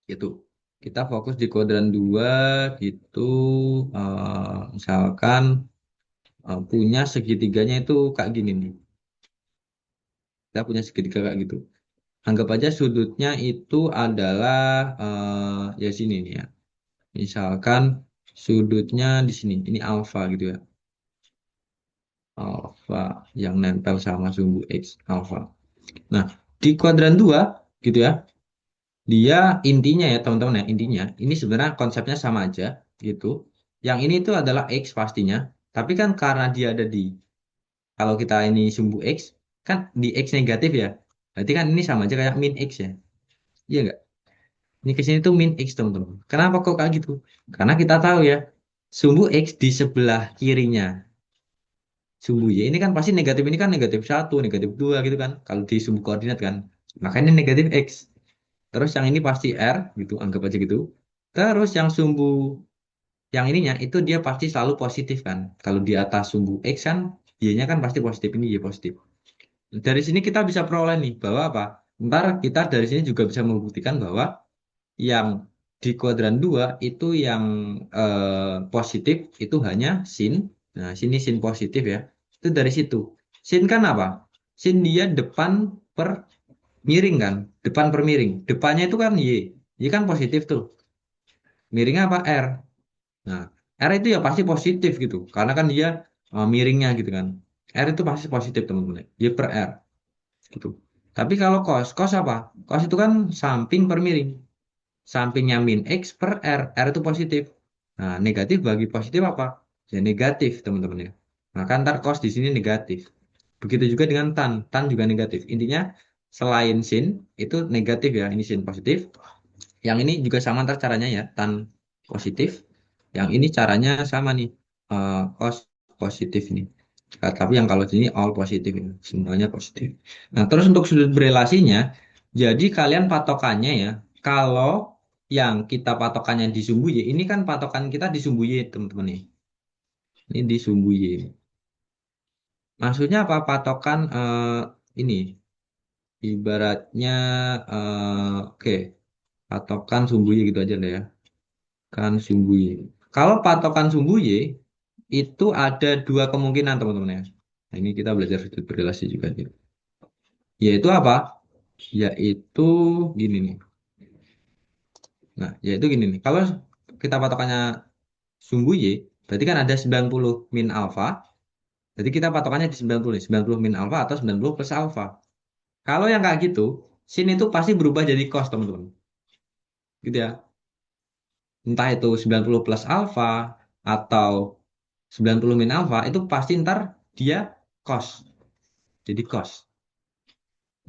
Gitu. Kita fokus di kuadran 2 gitu. Misalkan punya segitiganya itu kayak gini nih. Kita punya segitiga kayak gitu. Anggap aja sudutnya itu adalah ya sini nih ya. Misalkan sudutnya di sini, ini alfa gitu ya. Alfa yang nempel sama sumbu X alfa. Nah, di kuadran 2 gitu ya. Dia intinya ya teman-teman ya, intinya ini sebenarnya konsepnya sama aja gitu. Yang ini itu adalah X pastinya. Tapi kan karena dia ada di, kalau kita ini sumbu X, kan di X negatif ya. Berarti kan ini sama aja kayak min X ya. Iya nggak? Ini ke sini tuh min X teman-teman. Kenapa kok kayak gitu? Karena kita tahu ya, sumbu X di sebelah kirinya sumbu Y ini kan pasti negatif, ini kan negatif satu, negatif dua gitu kan. Kalau di sumbu koordinat kan. Makanya negatif X. Terus yang ini pasti R gitu, anggap aja gitu. Terus yang sumbu yang ininya itu dia pasti selalu positif kan. Kalau di atas sumbu X kan Y-nya kan pasti positif, ini Y positif. Dari sini kita bisa peroleh nih bahwa apa? Ntar kita dari sini juga bisa membuktikan bahwa yang di kuadran 2 itu yang positif itu hanya sin. Nah, sini sin positif ya. Itu dari situ. Sin kan apa? Sin dia depan per miring kan? Depan per miring. Depannya itu kan Y. Y kan positif tuh. Miringnya apa? R. Nah, R itu ya pasti positif gitu. Karena kan dia miringnya gitu kan. R itu pasti positif teman-teman. Y per R gitu. Tapi kalau cos, cos apa? Cos itu kan samping per miring. Sampingnya min X per R. R itu positif. Nah, negatif bagi positif apa? Ya negatif teman-teman ya. Maka ntar cos di sini negatif. Begitu juga dengan tan. Tan juga negatif. Intinya selain sin itu negatif ya. Ini sin positif. Yang ini juga sama ntar caranya ya, tan positif. Yang ini caranya sama nih, cos positif ini. Nah, tapi yang kalau sini all positif ini, semuanya positif. Nah, terus untuk sudut berelasinya, jadi kalian patokannya ya, kalau yang kita patokannya di sumbu Y, ini kan patokan kita di sumbu Y, teman-teman nih. Ini di sumbu Y. Maksudnya apa? Patokan ini, ibaratnya, oke, patokan sumbu Y gitu aja lah ya. Kan sumbu Y. Kalau patokan sumbu Y itu ada dua kemungkinan teman-teman ya. Nah, ini kita belajar sudut berelasi juga nih. Yaitu apa? Yaitu gini nih. Nah, yaitu gini nih. Kalau kita patokannya sumbu Y, berarti kan ada 90 min alfa. Jadi kita patokannya di 90 nih. 90 min alfa atau 90 plus alfa. Kalau yang kayak gitu, sin itu pasti berubah jadi cos teman-teman. Gitu ya. Entah itu 90 plus alfa atau 90 min alfa itu pasti ntar dia cos. Jadi cos.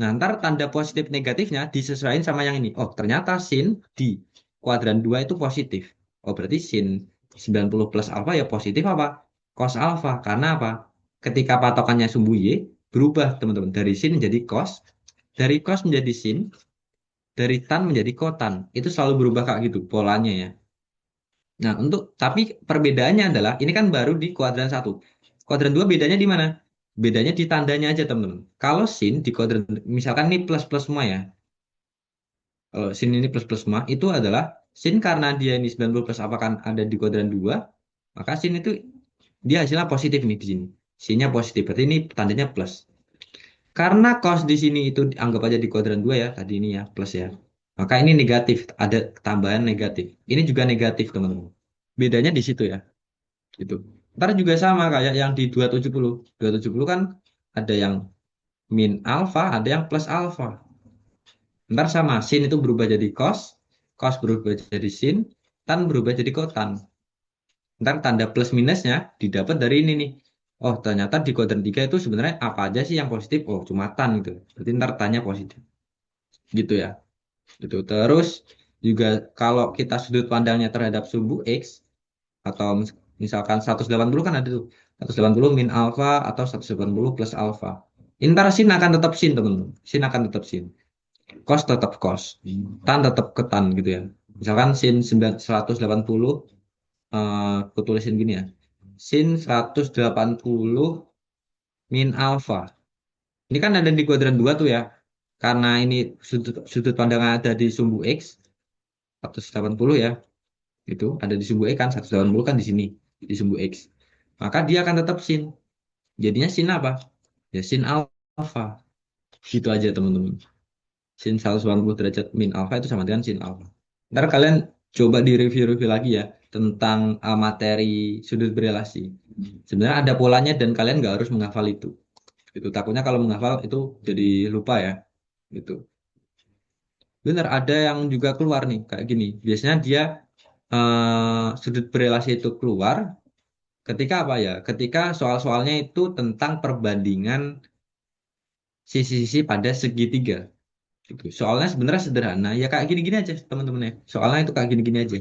Nah, ntar tanda positif negatifnya disesuaikan sama yang ini. Oh, ternyata sin di kuadran 2 itu positif. Oh, berarti sin 90 plus alfa ya positif apa? Cos alfa. Karena apa? Ketika patokannya sumbu Y, berubah teman-teman. Dari sin menjadi cos. Dari cos menjadi sin. Dari tan menjadi kotan. Itu selalu berubah kayak gitu polanya ya. Nah, tapi perbedaannya adalah ini kan baru di kuadran satu. Kuadran 2 bedanya di mana? Bedanya di tandanya aja, teman-teman. Kalau sin di kuadran misalkan ini plus plus semua ya. Kalau sin ini plus plus semua itu adalah sin karena dia ini 90 plus apa kan ada di kuadran 2, maka sin itu dia hasilnya positif nih di sini. Sinnya positif, berarti ini tandanya plus. Karena cos di sini itu anggap aja di kuadran 2 ya, tadi ini ya, plus ya. Maka ini negatif, ada tambahan negatif. Ini juga negatif, teman-teman. Bedanya di situ ya. Gitu. Ntar juga sama kayak yang di 270. 270 kan ada yang min alfa, ada yang plus alfa. Ntar sama, sin itu berubah jadi cos, cos berubah jadi sin, tan berubah jadi kotan. Ntar tanda plus minusnya didapat dari ini nih. Oh, ternyata di kuadran 3 itu sebenarnya apa aja sih yang positif? Oh, cuma tan gitu. Berarti ntar tanya positif. Gitu ya. Gitu. Terus juga kalau kita sudut pandangnya terhadap sumbu X, atau misalkan 180 kan ada tuh 180 min alfa atau 180 plus alfa. Intar sin akan tetap sin teman-teman. Sin akan tetap sin. Cos tetap cos. Tan tetap ke tan gitu ya. Misalkan sin 180 aku tulisin gini ya. Sin 180 min alfa. Ini kan ada di kuadran 2 tuh ya. Karena ini sudut pandang ada di sumbu X 180 ya. Itu ada di sumbu X kan 180 kan di sini di sumbu X. Maka dia akan tetap sin. Jadinya sin apa? Ya sin alfa. Gitu aja teman-teman. sin 180 derajat min alfa itu sama dengan sin alfa. Ntar kalian coba di review-review lagi ya tentang materi sudut berelasi. Sebenarnya ada polanya dan kalian nggak harus menghafal itu. Itu takutnya kalau menghafal itu jadi lupa ya. Gitu. Bener, ada yang juga keluar nih kayak gini. Biasanya dia sudut berelasi itu keluar ketika apa ya? Ketika soal-soalnya itu tentang perbandingan sisi-sisi pada segitiga. Gitu. Soalnya sebenarnya sederhana, ya kayak gini-gini aja teman-teman ya. Soalnya itu kayak gini-gini aja,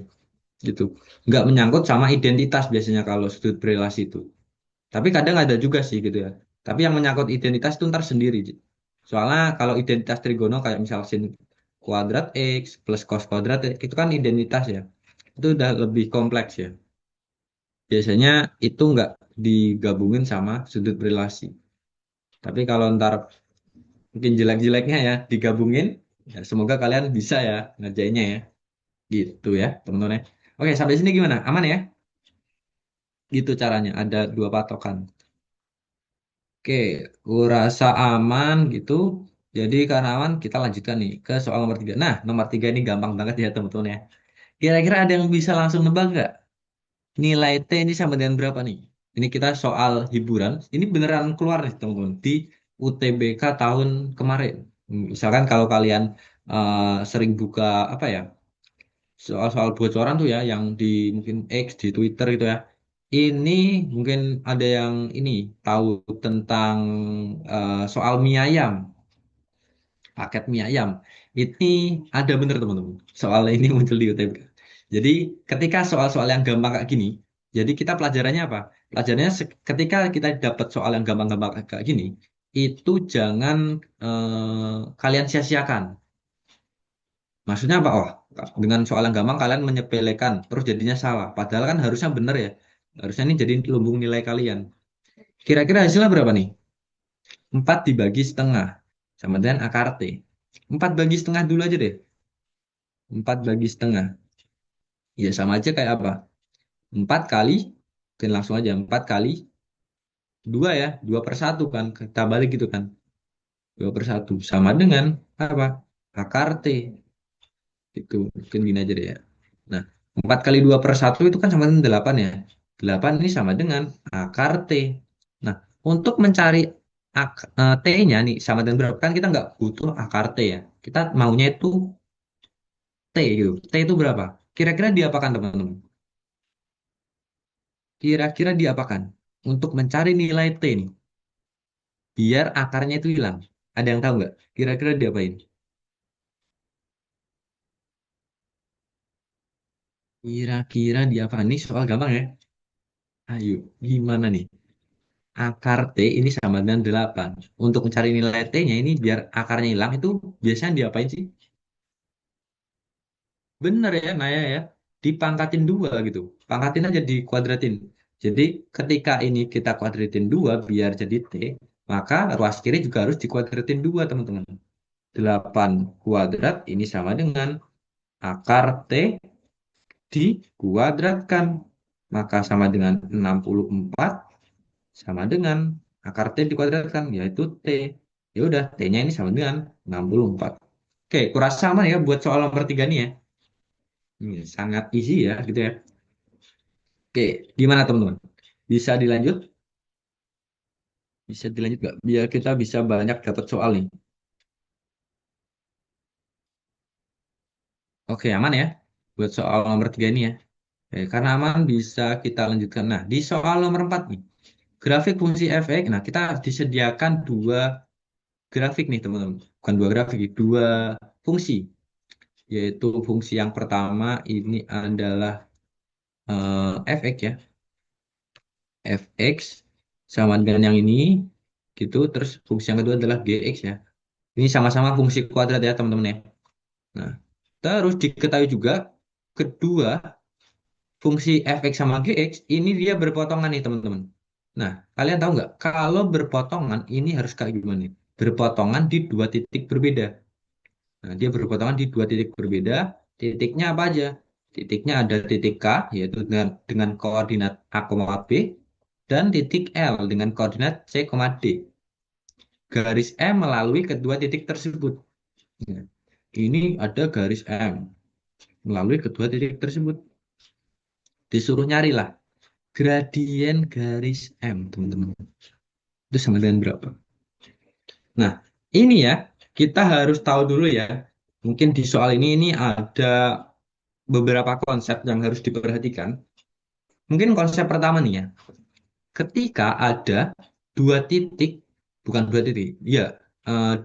gitu. Nggak menyangkut sama identitas biasanya kalau sudut berelasi itu. Tapi kadang ada juga sih gitu ya. Tapi yang menyangkut identitas itu ntar sendiri. Soalnya kalau identitas trigono kayak misal sin kuadrat X plus cos kuadrat X, itu kan identitas ya. Itu udah lebih kompleks ya. Biasanya itu nggak digabungin sama sudut berelasi. Tapi kalau ntar mungkin jelek-jeleknya ya digabungin, ya semoga kalian bisa ya ngerjainnya ya. Gitu ya teman-teman ya. Oke, sampai sini gimana? Aman ya? Gitu caranya. Ada dua patokan. Oke, kurasa aman gitu. Jadi karena aman, kita lanjutkan nih ke soal nomor tiga. Nah, nomor tiga ini gampang banget ya teman-teman ya. Kira-kira ada yang bisa langsung nebak nggak? Nilai T ini sama dengan berapa nih? Ini kita soal hiburan. Ini beneran keluar nih teman-teman. Di UTBK tahun kemarin. Misalkan kalau kalian sering buka apa ya? Soal-soal bocoran tuh ya yang di mungkin X di Twitter gitu ya. Ini mungkin ada yang ini tahu tentang soal mie ayam, paket mie ayam. Ini ada bener teman-teman. Soal ini muncul di UTBK. Jadi ketika soal-soal yang gampang kayak gini, jadi kita pelajarannya apa? Pelajarannya ketika kita dapat soal yang gampang-gampang kayak gini, itu jangan kalian sia-siakan. Maksudnya apa? Oh, dengan soal yang gampang kalian menyepelekan, terus jadinya salah. Padahal kan harusnya benar ya. Harusnya ini jadi lumbung nilai kalian. Kira-kira hasilnya berapa nih? 4 dibagi setengah. Sama dengan akar T. 4 bagi setengah dulu aja deh. 4 bagi setengah. Ya sama aja kayak apa? 4 kali, mungkin langsung aja. 4 kali 2 ya. 2 per satu kan. Kita balik gitu kan. 2 per satu. Sama dengan apa? Akar T. Itu mungkin gini aja deh ya. Nah, 4 kali 2 per satu itu kan sama dengan 8 ya. 8 ini sama dengan akar T. Nah, untuk mencari T-nya nih sama dengan berapa? Kan kita nggak butuh akar T ya. Kita maunya itu T gitu. T itu berapa? Kira-kira diapakan teman-teman? Kira-kira diapakan? Untuk mencari nilai T nih. Biar akarnya itu hilang. Ada yang tahu nggak? Kira-kira diapain? Kira-kira diapakan? Ini soal gampang ya. Ayo, gimana nih? Akar T ini sama dengan 8. Untuk mencari nilai T-nya ini biar akarnya hilang itu biasanya diapain sih? Bener ya, Naya ya. Dipangkatin 2 gitu. Pangkatin aja dikuadratin. Jadi ketika ini kita kuadratin 2 biar jadi T, maka ruas kiri juga harus dikuadratin 2 teman-teman. 8 kuadrat ini sama dengan akar T dikuadratkan. Maka sama dengan 64 sama dengan akar T dikuadratkan, yaitu T. Ya udah, T-nya ini sama dengan 64. Oke, kurasa aman ya buat soal nomor 3 nih ya. Ini sangat easy ya, gitu ya. Oke, gimana teman-teman? Bisa dilanjut? Bisa dilanjut nggak? Biar kita bisa banyak dapat soal nih. Oke, aman ya? Buat soal nomor 3 ini ya. Oke, karena aman bisa kita lanjutkan. Nah, di soal nomor 4 nih. Grafik fungsi f(x). Nah, kita disediakan dua grafik nih teman-teman. Bukan dua grafik, dua fungsi. Yaitu fungsi yang pertama ini adalah f(x) ya. Fx sama dengan yang ini gitu. Terus fungsi yang kedua adalah gx ya. Ini sama-sama fungsi kuadrat ya teman-teman ya. Nah, terus diketahui juga kedua fungsi fx sama gx ini dia berpotongan nih teman-teman. Nah, kalian tahu nggak kalau berpotongan ini harus kayak gimana nih? Berpotongan di dua titik berbeda. Nah, dia berpotongan di dua titik berbeda. Titiknya apa aja? Titiknya ada titik K yaitu dengan koordinat A, B dan titik L dengan koordinat C, D. Garis M melalui kedua titik tersebut. Ya. Ini ada garis M melalui kedua titik tersebut. Disuruh nyarilah gradien garis M, teman-teman. Itu sama dengan berapa? Nah, ini ya, kita harus tahu dulu ya. Mungkin di soal ini ada beberapa konsep yang harus diperhatikan. Mungkin konsep pertama nih ya, ketika ada dua titik, bukan dua titik, ya,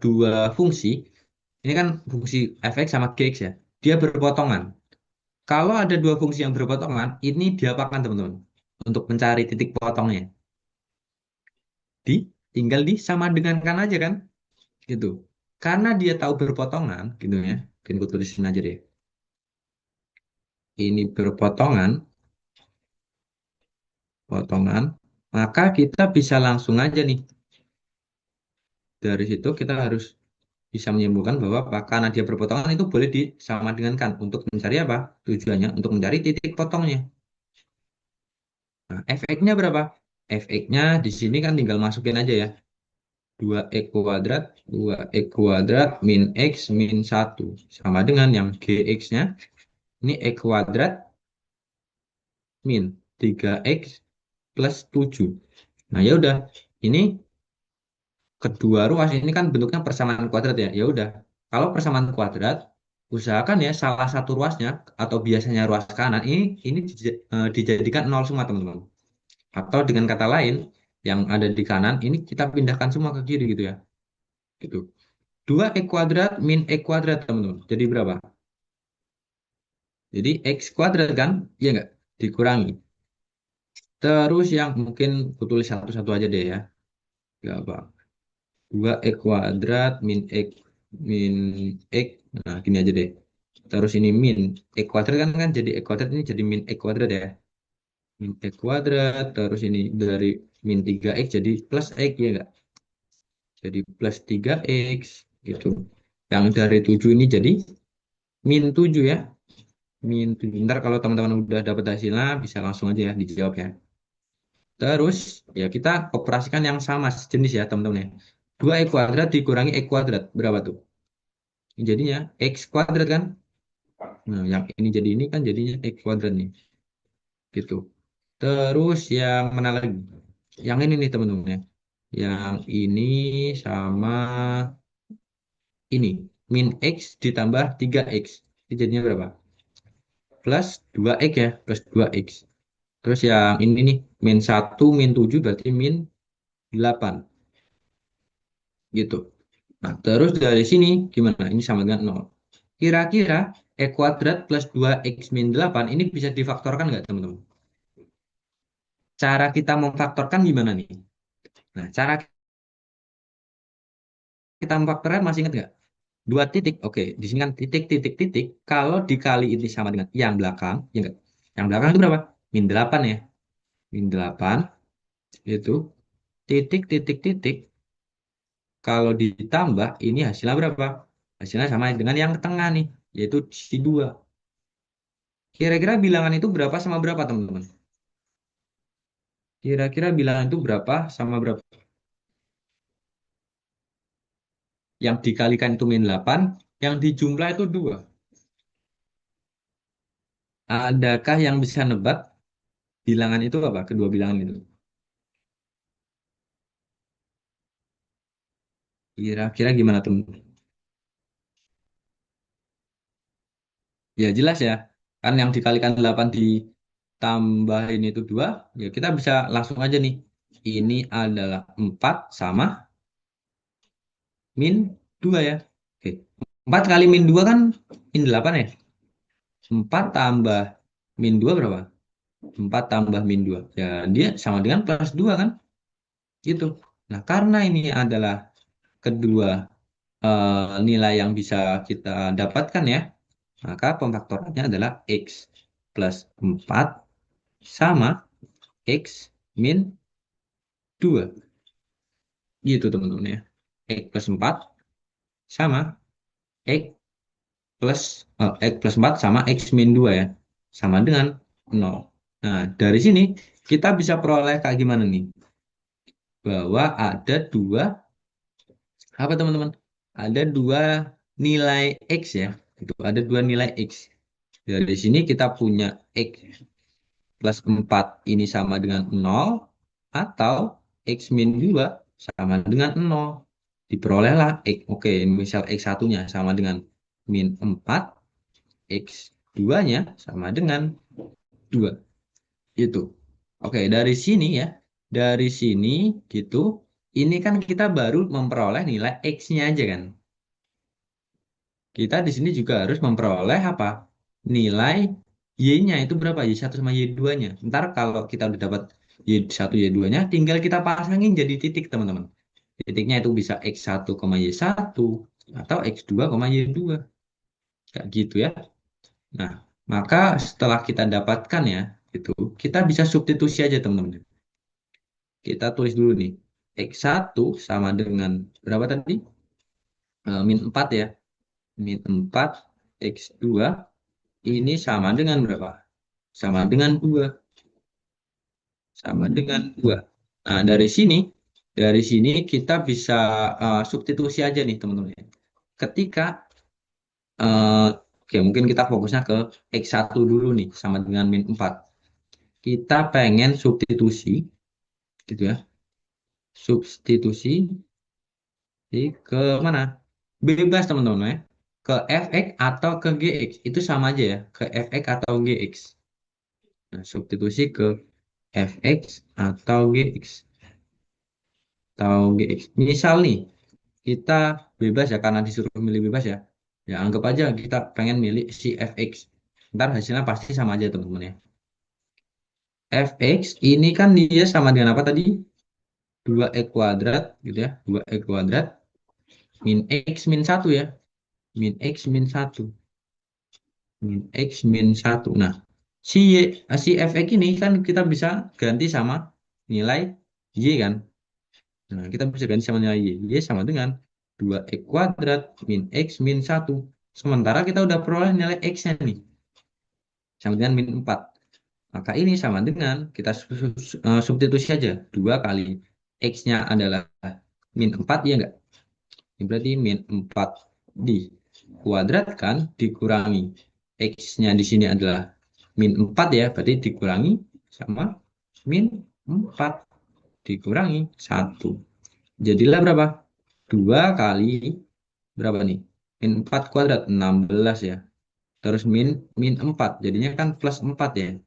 dua fungsi, ini kan fungsi f(x) sama gx ya, dia berpotongan. Kalau ada dua fungsi yang berpotongan, ini diapakan teman-teman? Untuk mencari titik potongnya, di tinggal di sama dengan kan aja kan, gitu. Karena dia tahu berpotongan, gitu ya. Mungkin gue tulisin aja deh. Ini berpotongan, potongan, maka kita bisa langsung aja nih. Dari situ kita harus bisa menyimpulkan bahwa karena dia berpotongan itu boleh disama dengankan untuk mencari apa? Tujuannya untuk mencari titik potongnya. Nah, fx-nya berapa? Fx-nya di sini kan tinggal masukin aja ya. 2x², 2x² min x min 1. Sama dengan yang gx-nya. Ini x² min 3x plus 7. Nah, ya udah. Ini kedua ruas ini kan bentuknya persamaan kuadrat ya. Ya udah. Kalau persamaan kuadrat, usahakan ya salah satu ruasnya atau biasanya ruas kanan ini dijadikan nol semua teman-teman. Atau dengan kata lain, yang ada di kanan ini kita pindahkan semua ke kiri gitu ya. Gitu. 2x² min x² teman-teman. Jadi berapa? Jadi x² kan? Iya nggak? Dikurangi. Terus yang mungkin aku tulis satu-satu aja deh ya. Gak apa. 2x² min x min x. Nah, gini aja deh. Terus ini min x² kan jadi x² ini jadi min x² ya. Min x². Terus ini dari min 3x jadi plus x ya nggak? Jadi plus 3x gitu. Yang dari 7 ini jadi min 7 ya. Min 7. Ntar kalau teman-teman udah dapat hasilnya bisa langsung aja ya dijawab ya. Terus ya kita operasikan yang sama sejenis ya teman-teman ya. 2x² dikurangi x². Berapa tuh? Jadinya x² kan? Nah, yang ini jadi ini kan jadinya x² nih. Gitu. Terus yang mana lagi? Yang ini nih teman-teman ya. Yang ini sama ini. Min x ditambah 3x. Ini jadinya berapa? Plus 2x ya. Plus 2x. Terus yang ini nih. Min 1 min 7 berarti min 8. Gitu. Nah, terus dari sini gimana? Ini sama dengan nol. Kira-kira x² plus 2x min 8 ini bisa difaktorkan nggak teman-teman? Cara kita memfaktorkan gimana nih? Nah, cara kita memfaktorkan masih ingat nggak? Dua titik, oke. Di sini kan titik, titik, titik. Kalau dikali ini sama dengan yang belakang, ya nggak? Yang belakang itu berapa? Min 8 ya. Min 8 itu titik, titik, titik. Kalau ditambah, ini hasilnya berapa? Hasilnya sama dengan yang tengah nih, yaitu si 2. Kira-kira bilangan itu berapa sama berapa, teman-teman? Kira-kira bilangan itu berapa sama berapa? Yang dikalikan itu min 8, yang dijumlah itu 2. Adakah yang bisa nebak bilangan itu apa? Kedua bilangan itu. Kira-kira gimana, teman? Ya jelas ya. Kan yang dikalikan 8 ditambahin itu 2, ya kita bisa langsung aja nih. Ini adalah 4 sama min 2 ya. Oke. 4 kali min 2 kan min 8 ya. 4 tambah min 2 berapa? 4 tambah min 2. Ya dia sama dengan plus 2 kan? Gitu. Nah, karena ini adalah kedua nilai yang bisa kita dapatkan ya, maka pemfaktorannya adalah x plus 4 sama x min 2. Gitu teman-teman ya. X plus 4 sama x x plus 4 sama x min 2 ya. Sama dengan 0. Nah, dari sini kita bisa peroleh kayak gimana nih? Bahwa ada dua, apa teman-teman? Ada dua nilai X ya. Itu ada dua nilai X. Dari sini kita punya X plus 4 ini sama dengan nol, atau X min 2 sama dengan nol. Diperolehlah X. Oke, misal X satunya sama dengan min 4, X 2-nya sama dengan 2. Itu. Oke, dari sini ya. Dari sini gitu. Ini kan kita baru memperoleh nilai X-nya aja kan. Kita di sini juga harus memperoleh apa? Nilai Y-nya itu berapa? Y1 sama Y2-nya. Ntar kalau kita udah dapat Y1, Y2-nya, tinggal kita pasangin jadi titik, teman-teman. Titiknya itu bisa X1, Y1, atau X2, Y2. Kayak gitu ya. Nah, maka setelah kita dapatkan ya, itu kita bisa substitusi aja, teman-teman. Kita tulis dulu nih. X1 sama dengan berapa tadi? Min 4 ya. Min 4 X2 ini sama dengan berapa? Sama dengan 2. Sama dengan 2. Nah, dari sini kita bisa substitusi aja nih, teman-teman. Ketika, eh, oke, mungkin kita fokusnya ke X1 dulu nih, sama dengan min 4. Kita pengen substitusi, gitu ya. Substitusi ke mana? Bebas, teman-teman ya. Ke fx atau ke gx. Itu sama aja ya. Ke fx atau gx. Nah, substitusi ke fx atau gx. Atau gx. Misal nih, kita bebas ya, karena disuruh milih bebas ya. Ya, anggap aja kita pengen milih si fx. Ntar hasilnya pasti sama aja, teman-teman ya. Fx ini kan dia sama dengan apa tadi? 2x² gitu ya. 2x² min x min 1 ya. Min x min 1. Min x min 1. Nah, si fx ini kan kita bisa ganti sama nilai y kan. Nah, kita bisa ganti sama nilai y. Y sama dengan 2x² min x min 1. Sementara kita udah peroleh nilai x-nya nih. Sama dengan min 4. Maka ini sama dengan, kita substitusi aja. 2 kali x-nya adalah min 4, ya enggak? Ini berarti min 4 dikuadratkan dikurangi. X-nya di sini adalah min 4 ya. Berarti dikurangi sama min 4 dikurangi 1. Jadilah berapa? 2 kali berapa nih? Min 4 kuadrat 16 ya. Terus min 4. Jadinya kan plus 4 ya.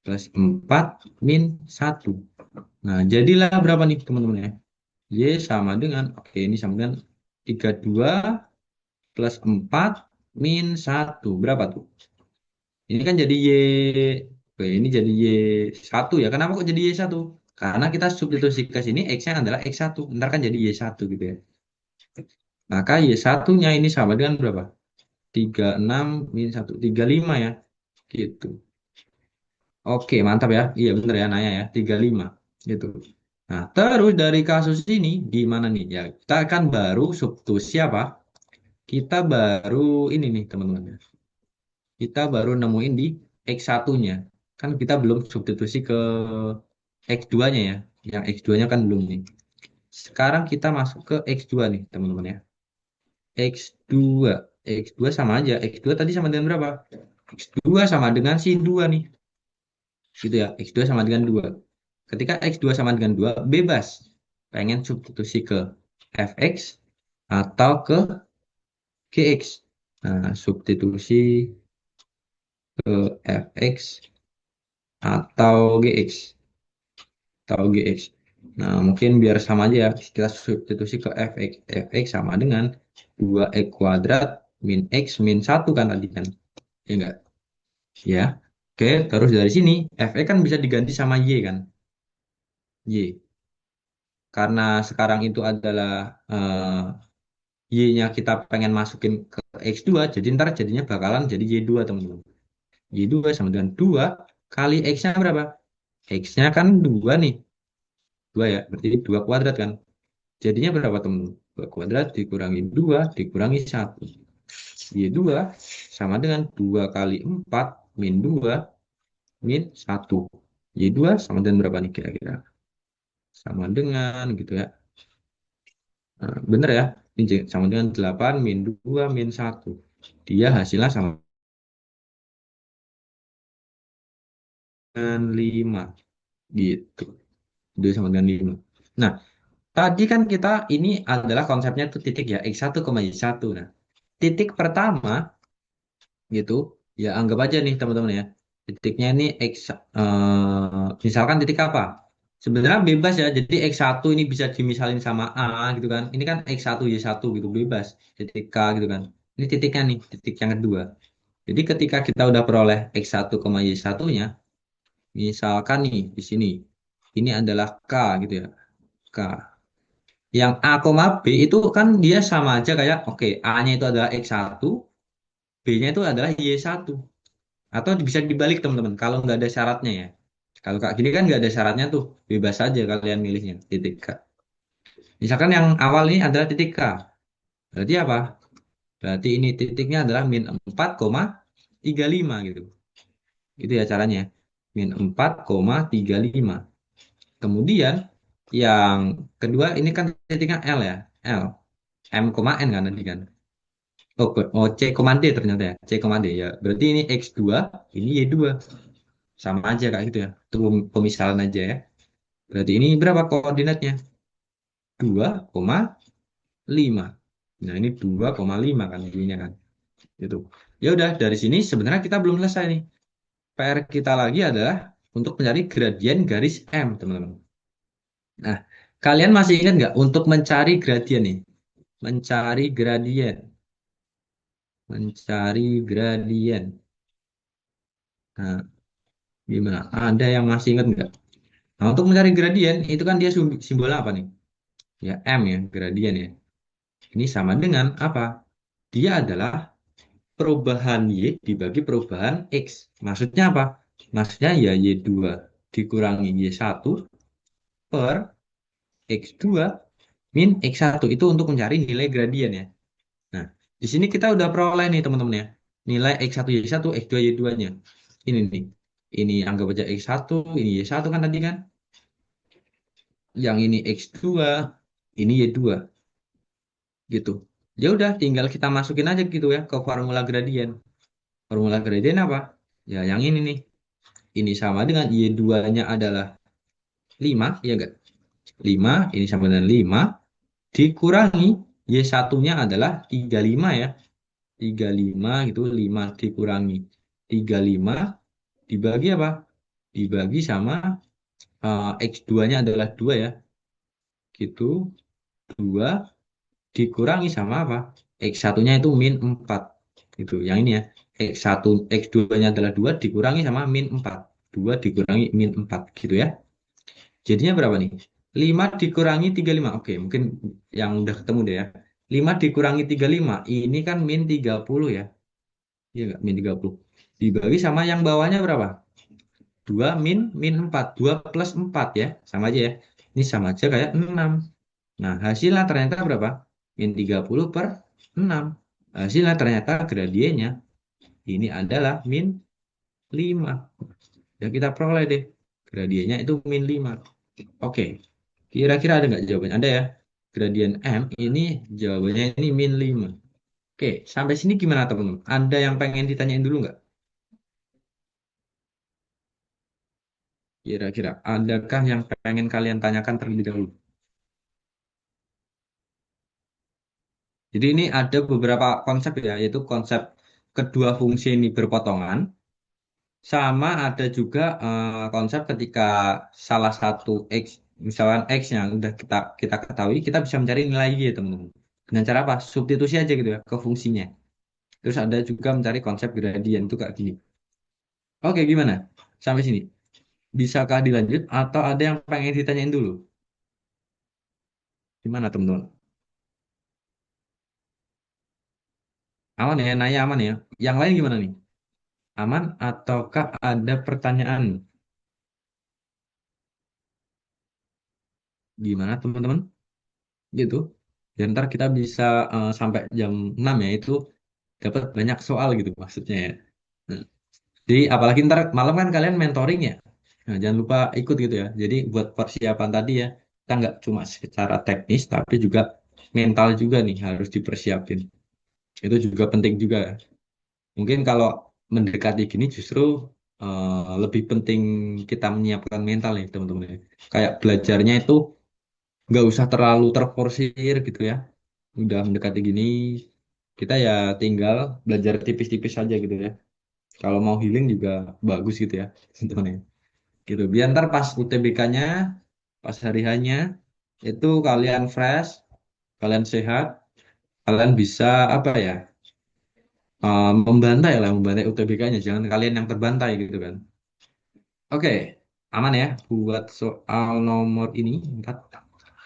Plus 4 min 1. Nah, jadilah berapa nih, teman-teman ya? Y sama dengan, oke, ini sama dengan 32 plus 4 min 1. Berapa tuh? Ini kan jadi Y. Oke, ini jadi Y1 ya. Kenapa kok jadi Y1? Karena kita substitusi ke sini, X-nya adalah X1. Ntar kan jadi Y1 gitu ya. Maka Y1-nya ini sama dengan berapa? 36 min 1. 35 ya. Gitu. Oke, mantap ya. Iya bener ya, nanya ya. 35. Gitu. Nah, terus dari kasus ini gimana nih? Ya, kita kan baru substitusi apa? Kita baru ini nih, teman-teman. Kita baru nemuin di X1-nya. Kan kita belum substitusi ke X2-nya ya. Yang X2-nya kan belum nih. Sekarang kita masuk ke X2 nih, teman-teman ya. X2. X2 sama aja. X2 tadi sama dengan berapa? X2 sama dengan si 2 nih. Gitu ya. X2 sama dengan 2. Ketika X2 sama dengan 2, bebas. Pengen substitusi ke Fx atau ke Gx. Nah, substitusi ke Fx atau Gx. Atau Gx. Nah, mungkin biar sama aja ya. Kita substitusi ke Fx. Fx sama dengan 2x² min x min 1 kan tadi kan. Ya enggak? Ya. Oke, terus dari sini Fx kan bisa diganti sama Y kan. Y. Karena sekarang itu adalah Y-nya kita pengen masukin ke X2, jadi ntar jadinya bakalan jadi Y2, teman-teman. Y2 sama dengan 2 kali X-nya berapa? X-nya kan 2 nih. 2 ya, berarti 2 kuadrat kan. Jadinya berapa, teman-teman? 2 kuadrat dikurangi 2 dikurangi 1. Y2 sama dengan 2 kali 4 min 2 min 1. Y2 sama dengan berapa nih kira-kira? Sama dengan gitu ya. Nah, bener ya? Ini sama dengan 8 min 2 min satu. Dia hasilnya sama dengan 5. Gitu. Dia sama dengan 5. Nah, tadi kan kita ini adalah konsepnya tuh titik ya, X1, Y1. Nah, titik pertama gitu, ya anggap aja nih teman-teman ya. Titiknya ini misalkan titik apa? Sebenarnya bebas ya, jadi X1 ini bisa dimisalin sama A gitu kan. Ini kan X1 Y1 gitu, bebas. Titik K gitu kan. Ini titiknya nih, titik yang kedua. Jadi ketika kita udah peroleh X1, Y1-nya, misalkan nih di sini, ini adalah K gitu ya, K. Yang A, B itu kan dia sama aja kayak, oke, A-nya itu adalah X1, B-nya itu adalah Y1. Atau bisa dibalik teman-teman, kalau nggak ada syaratnya ya. Kalau kayak gini kan nggak ada syaratnya tuh, bebas saja kalian milihnya, titik K. Misalkan yang awal ini adalah titik K. Berarti apa? Berarti ini titiknya adalah min 4,35 gitu. Itu ya caranya. Min 4,35. Kemudian yang kedua ini kan titiknya L ya. L. M, N kan tadi kan. C, D ternyata ya. C, D ya. Berarti ini X2, ini Y2. Sama aja kayak gitu ya. Itu pemisalan aja ya. Berarti ini berapa koordinatnya? 2,5. Nah, ini 2,5 kan ininya kan. Gitu. Ya udah, dari sini sebenarnya kita belum selesai nih. PR kita lagi adalah untuk mencari gradien garis M, teman-teman. Nah, kalian masih ingat nggak untuk mencari gradien nih? Mencari gradien. Mencari gradien. Nah, gimana? Ada yang masih ingat nggak? Nah, untuk mencari gradien, itu kan dia simbolnya apa nih? Ya, M ya, gradien ya. Ini sama dengan apa? Dia adalah perubahan Y dibagi perubahan X. Maksudnya apa? Maksudnya ya Y2 dikurangi Y1 per X2 min X1. Itu untuk mencari nilai gradien ya. Nah, di sini kita udah peroleh nih teman-teman ya. Nilai X1 Y1, X2 Y2-nya. Ini nih. Ini anggap aja X1, ini Y1 kan tadi kan. Yang ini X2, ini Y2 gitu. Ya udah tinggal kita masukin aja gitu ya ke formula gradien. Formula gradien apa? Ya yang ini nih. Ini sama dengan Y2-nya adalah 5, ya enggak? 5, ini sama dengan 5 dikurangi Y1-nya adalah 35 ya. 35 gitu, 5 dikurangi 35 dibagi apa? Dibagi sama X2-nya adalah 2 ya. Gitu, 2 dikurangi sama apa? X1-nya itu min 4. Gitu, yang ini ya. X1, X2-nya adalah 2 dikurangi sama min 4. 2 dikurangi min 4 gitu ya. Jadinya berapa nih? 5 dikurangi 35. Oke, mungkin yang udah ketemu deh ya. 5 dikurangi 35. Ini kan min 30 ya. Iya nggak? Min 30. Dibagi sama yang bawahnya berapa? 2 min 4. 2 plus 4 ya. Sama aja ya. Ini sama aja kayak 6. Nah, hasilnya ternyata berapa? Min 30 per 6. Hasilnya ternyata gradiennya ini adalah min 5. Ya kita peroleh deh. Gradiennya itu min 5. Oke. Kira-kira ada nggak jawabannya? Ada ya. Gradien M ini jawabannya ini min 5. Oke, sampai sini gimana teman-teman? Ada yang pengen ditanyain dulu nggak? Kira-kira adakah yang pengen kalian tanyakan terlebih dahulu? Jadi ini ada beberapa konsep ya, yaitu konsep kedua fungsi ini berpotongan, sama ada juga konsep ketika salah satu X, misalkan X yang udah kita kita ketahui, kita bisa mencari nilai Y ya teman-teman. Dengan cara apa? Substitusi aja gitu ya ke fungsinya. Terus ada juga mencari konsep gradien itu kayak gini. Oke, gimana? Sampai sini. Bisakah dilanjut atau ada yang pengen ditanyain dulu? Gimana teman-teman? Aman ya, nanya aman ya. Yang lain gimana nih? Aman ataukah ada pertanyaan? Gimana teman-teman? Gitu. Dan ntar kita bisa sampai jam 6 ya, itu dapat banyak soal gitu maksudnya ya. Nah, jadi apalagi ntar malam kan kalian mentoring ya. Nah, jangan lupa ikut gitu ya. Jadi buat persiapan tadi ya, kita nggak cuma secara teknis tapi juga mental juga nih harus dipersiapin. Itu juga penting juga. Mungkin kalau mendekati gini justru lebih penting kita menyiapkan mental nih teman-teman ya. Kayak belajarnya itu nggak usah terlalu terforsir gitu ya. Udah mendekati gini, kita ya tinggal belajar tipis-tipis saja gitu ya. Kalau mau healing juga bagus gitu ya, teman-teman ya. Gitu. Biar ntar pas UTBK-nya, pas hari hanya itu kalian fresh, kalian sehat, kalian bisa apa ya? Membantai lah, membantai UTBK-nya. Jangan kalian yang terbantai gitu kan. Oke, aman ya buat soal nomor ini 4.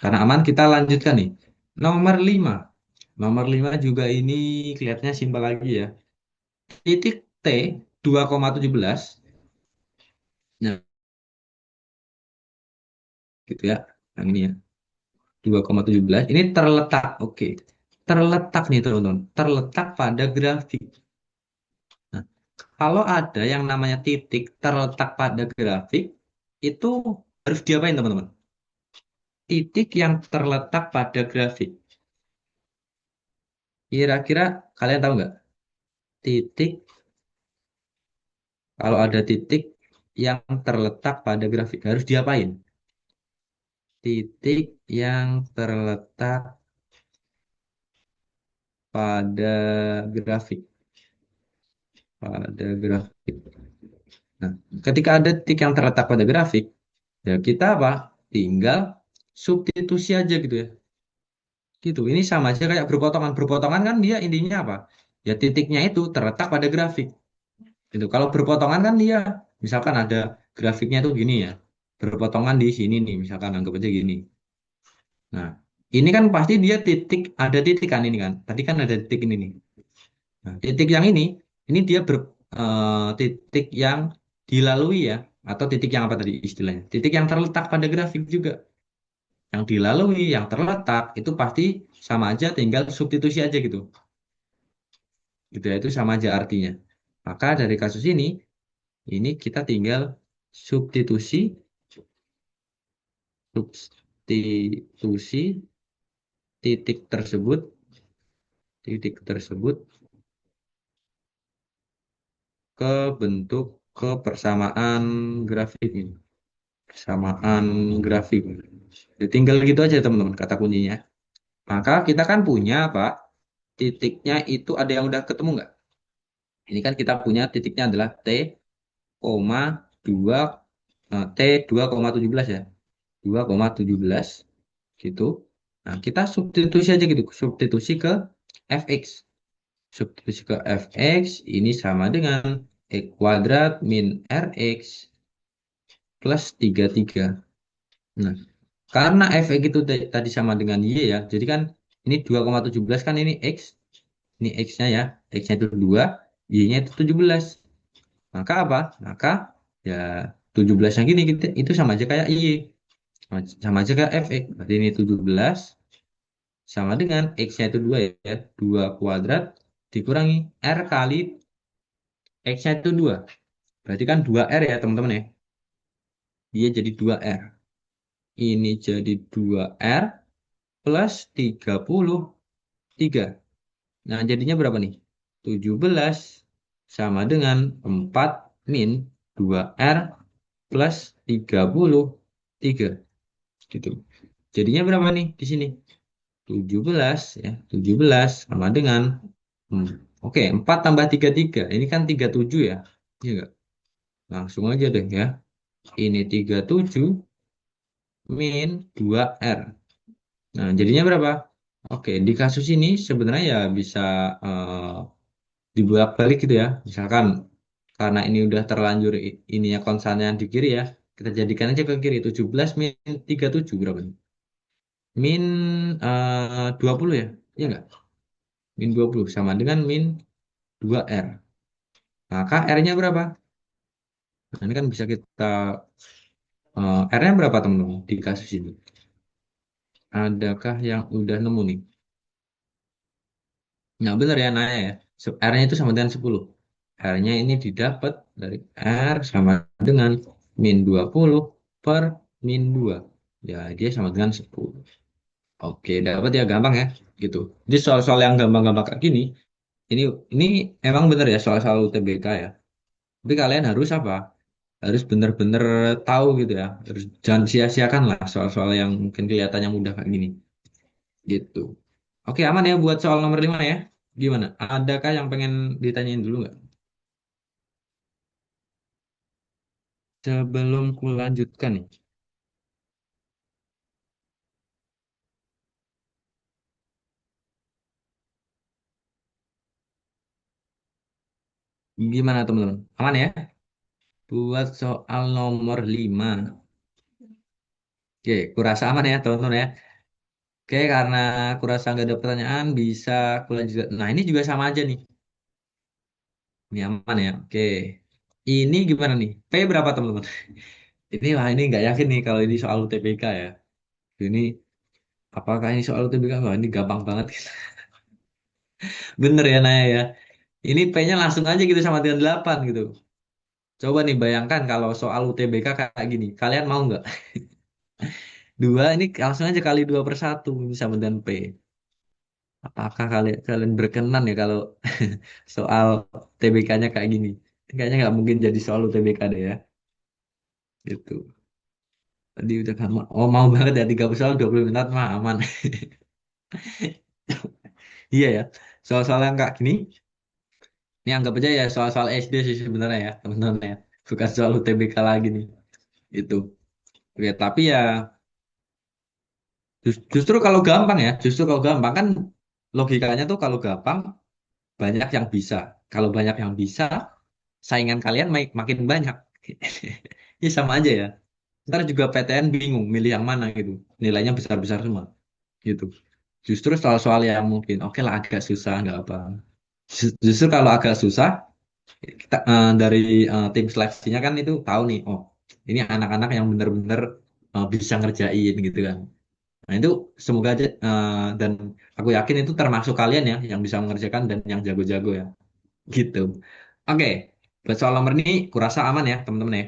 Karena aman kita lanjutkan nih. Nomor 5. Nomor 5 juga ini kelihatannya simpel lagi ya. Titik T 2,17. Nah, gitu ya. Yang ini ya. 2,17. Ini terletak. Oke. Terletak nih teman-teman. Terletak pada grafik. Nah, kalau ada yang namanya titik terletak pada grafik, itu harus diapain teman-teman? Titik yang terletak pada grafik. Kira-kira kalian tahu nggak? Titik, kalau ada titik yang terletak pada grafik, harus diapain? Titik yang terletak pada grafik. Pada grafik. Nah, ketika ada titik yang terletak pada grafik, ya kita apa? Tinggal substitusi aja gitu ya. Gitu. Ini sama aja kayak berpotongan. Berpotongan kan dia intinya apa? Ya titiknya itu terletak pada grafik. Gitu. Kalau berpotongan kan dia misalkan ada grafiknya tuh gini ya. Berpotongan di sini nih, misalkan anggap aja gini. Nah, ini kan pasti dia titik ada titik kan ini kan. Tadi kan ada titik ini nih. Nah, titik yang ini dia titik yang dilalui ya, atau titik yang apa tadi istilahnya? Titik yang terletak pada grafik juga. Yang dilalui, yang terletak itu pasti sama aja, tinggal substitusi aja gitu. Gitu ya, itu sama aja artinya. Maka dari kasus ini kita tinggal substitusi, substitusi titik tersebut, titik tersebut ke bentuk kebersamaan grafik ini. Persamaan grafik. Jadi tinggal gitu aja teman-teman kata kuncinya. Maka kita kan punya apa? Titiknya itu ada yang udah ketemu nggak? Ini kan kita punya titiknya adalah T, koma 2 T 2,17 ya. 2,17 gitu. Nah, kita substitusi aja gitu. Substitusi ke fx. Substitusi ke fx ini sama dengan x kuadrat min rx plus 33. Nah, karena fx itu tadi sama dengan y ya. Jadi kan ini 2,17 kan ini x. Ini x-nya ya. X-nya itu 2, y-nya itu 17. Maka apa? Maka ya 17 yang gini itu sama aja kayak y. Sama aja kayak fx. Berarti ini 17 sama dengan x-nya itu 2 ya. 2 kuadrat dikurangi r kali x-nya itu 2. Berarti kan 2r ya teman-teman ya. Dia jadi 2r. Ini jadi 2r plus 33. Nah, jadinya berapa nih? 17 sama dengan 4 min 2R plus 33. Gitu. Jadinya berapa nih di sini? 17 ya. 17 sama dengan hmm, oke, 4 tambah 33. Ini kan 37 ya. Iya nggak? Langsung aja deh ya. Ini 37 min 2R. Nah, jadinya berapa? Oke, di kasus ini sebenarnya ya bisa eh, dibolak-balik gitu ya. Misalkan karena ini udah terlanjur ininya konstannya yang di kiri ya. Kita jadikan aja ke kiri. 17 min 37 berapa nih? Min 20 ya. Iya nggak? Min 20 sama dengan min 2R. Maka R-nya berapa? Nah, ini kan bisa kita R-nya berapa teman-teman di kasus ini? Adakah yang udah nemu nih? Nah, benar ya Naya ya. R-nya itu sama dengan 10. R-nya ini didapat dari R sama dengan min 20 per min 2. Ya, dia sama dengan 10. Oke, dapat ya gampang ya, gitu. Jadi soal-soal yang gampang-gampang kayak gini, ini ini emang bener ya soal-soal UTBK ya. Tapi kalian harus apa? Harus bener-bener tahu gitu ya. Harus jangan sia-siakan lah soal-soal yang mungkin kelihatannya mudah kayak gini, gitu. Oke, aman ya buat soal nomor 5 ya. Gimana? Adakah yang pengen ditanyain dulu nggak? Sebelum ku lanjutkan nih, gimana teman-teman? Aman ya? Buat soal nomor 5. Oke, kurasa aman ya teman-teman ya. Oke, karena kurasa nggak ada pertanyaan, bisa aku lanjut. Nah, ini juga sama aja nih. Ini aman ya. Oke. Ini gimana nih? P berapa teman-teman? Ini wah ini nggak yakin nih kalau ini soal UTBK ya. Ini apakah ini soal UTBK? Wah, ini gampang banget. Bener ya Naya ya. Ini P-nya langsung aja gitu sama dengan 8 gitu. Coba nih bayangkan kalau soal UTBK kayak gini. Kalian mau nggak? Dua ini langsung aja kali 2/1 ini sama dengan P. Apakah kalian kalian berkenan ya kalau soal TBK-nya kayak gini? Kayaknya nggak mungkin jadi soal UTBK deh ya. Gitu. Tadi udah kan, oh mau banget ya 30 soal 20 menit mah aman. Iya ya. Soal-soal yang kayak gini, ini anggap aja ya soal-soal SD sih sebenarnya ya, teman-teman ya. Bukan soal UTBK lagi nih. Itu. Oke, tapi ya justru kalau gampang ya, justru kalau gampang kan logikanya tuh kalau gampang banyak yang bisa. Kalau banyak yang bisa, saingan kalian makin banyak. Ya sama aja ya. Ntar juga PTN bingung milih yang mana gitu. Nilainya besar-besar semua gitu. Justru soal-soal yang mungkin oke lah agak susah nggak apa. Justru kalau agak susah kita dari tim seleksinya kan itu tahu nih oh ini anak-anak yang benar-benar bisa ngerjain gitu kan. Nah itu semoga aja dan aku yakin itu termasuk kalian ya yang bisa mengerjakan dan yang jago-jago ya gitu. Oke, buat soal nomor ini kurasa aman ya teman-teman ya.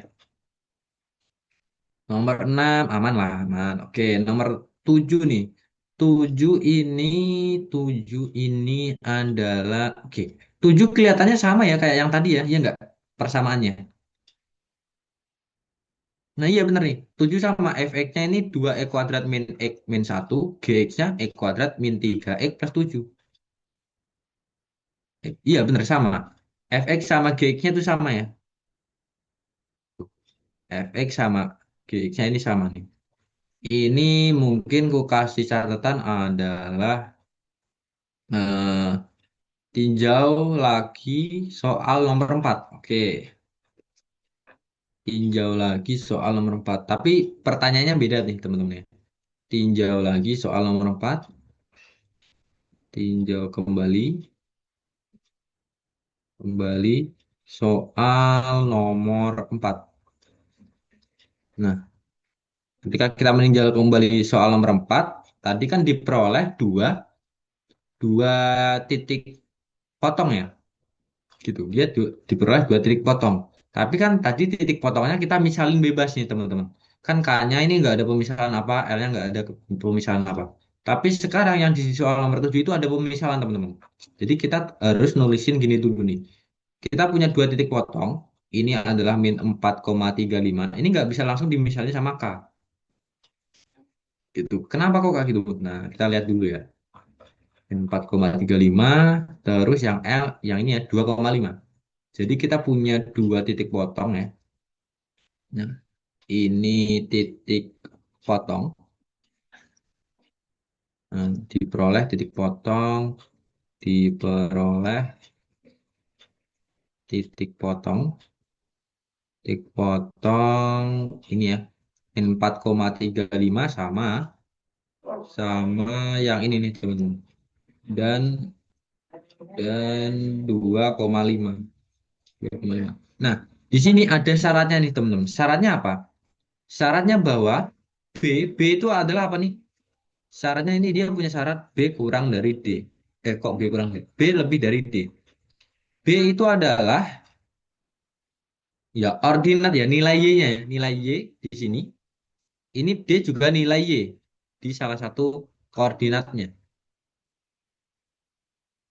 Nomor 6 aman lah, aman. Oke, nomor 7 nih. 7 ini 7 ini adalah oke. 7 kelihatannya sama ya kayak yang tadi ya, iya enggak? Persamaannya. Nah, iya bener nih. 7 sama fx-nya ini 2 x kuadrat min x min 1, gx-nya x kuadrat min 3x plus 7. Iya bener sama. Fx sama gx-nya itu sama ya. Fx sama gx-nya ini sama nih. Ini mungkin ku kasih catatan adalah eh, tinjau lagi soal nomor 4. Oke, tinjau lagi soal nomor 4. Tapi pertanyaannya beda nih teman-teman ya. Tinjau lagi soal nomor 4. Tinjau kembali. Kembali soal nomor 4. Nah, ketika kita meninjau kembali soal nomor 4, tadi kan diperoleh dua titik potong ya. Gitu. Dia diperoleh 2 titik potong. Tapi kan tadi titik potongnya kita misalin bebas nih teman-teman. Kan K-nya ini nggak ada pemisahan apa, L-nya nggak ada pemisahan apa. Tapi sekarang yang di soal nomor 7 itu ada pemisahan teman-teman. Jadi kita harus nulisin gini dulu nih. Kita punya 2 titik potong. Ini adalah min 4,35. Ini nggak bisa langsung dimisalin sama K. Gitu. Kenapa kok kayak gitu? Nah, kita lihat dulu ya. Min 4,35. Terus yang L, yang ini ya 2,5. Jadi kita punya 2 titik potong ya. Nah, ini titik potong. Nah, diperoleh titik potong, diperoleh titik potong, titik potong ini ya. 4,35 sama sama yang ini nih teman-teman. Dan dan 2,5. 2,5. Nah, di sini ada syaratnya nih teman-teman. Syaratnya apa? Syaratnya bahwa B, B itu adalah apa nih? Syaratnya ini dia punya syarat B kurang dari D. Kok B kurang dari D? B lebih dari D. B itu adalah ya ordinat ya nilai Y-nya ya. Nilai Y di sini. Ini D juga nilai Y di salah satu. koordinatnya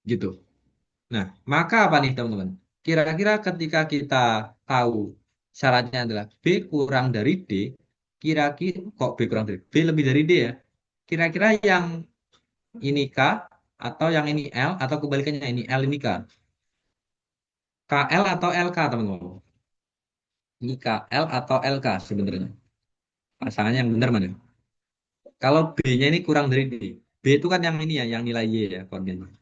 gitu. Nah, maka apa nih teman-teman? Kira-kira ketika kita tahu syaratnya adalah B kurang dari D, kira-kira kok B kurang dari B lebih dari D ya? Kira-kira yang ini K atau yang ini L atau kebalikannya ini L ini K? KL atau LK teman-teman? Ini KL atau LK sebenarnya? Pasangannya yang benar mana? Kalau B-nya ini kurang dari D. B itu kan yang ini ya, yang nilai Y ya koordinatnya.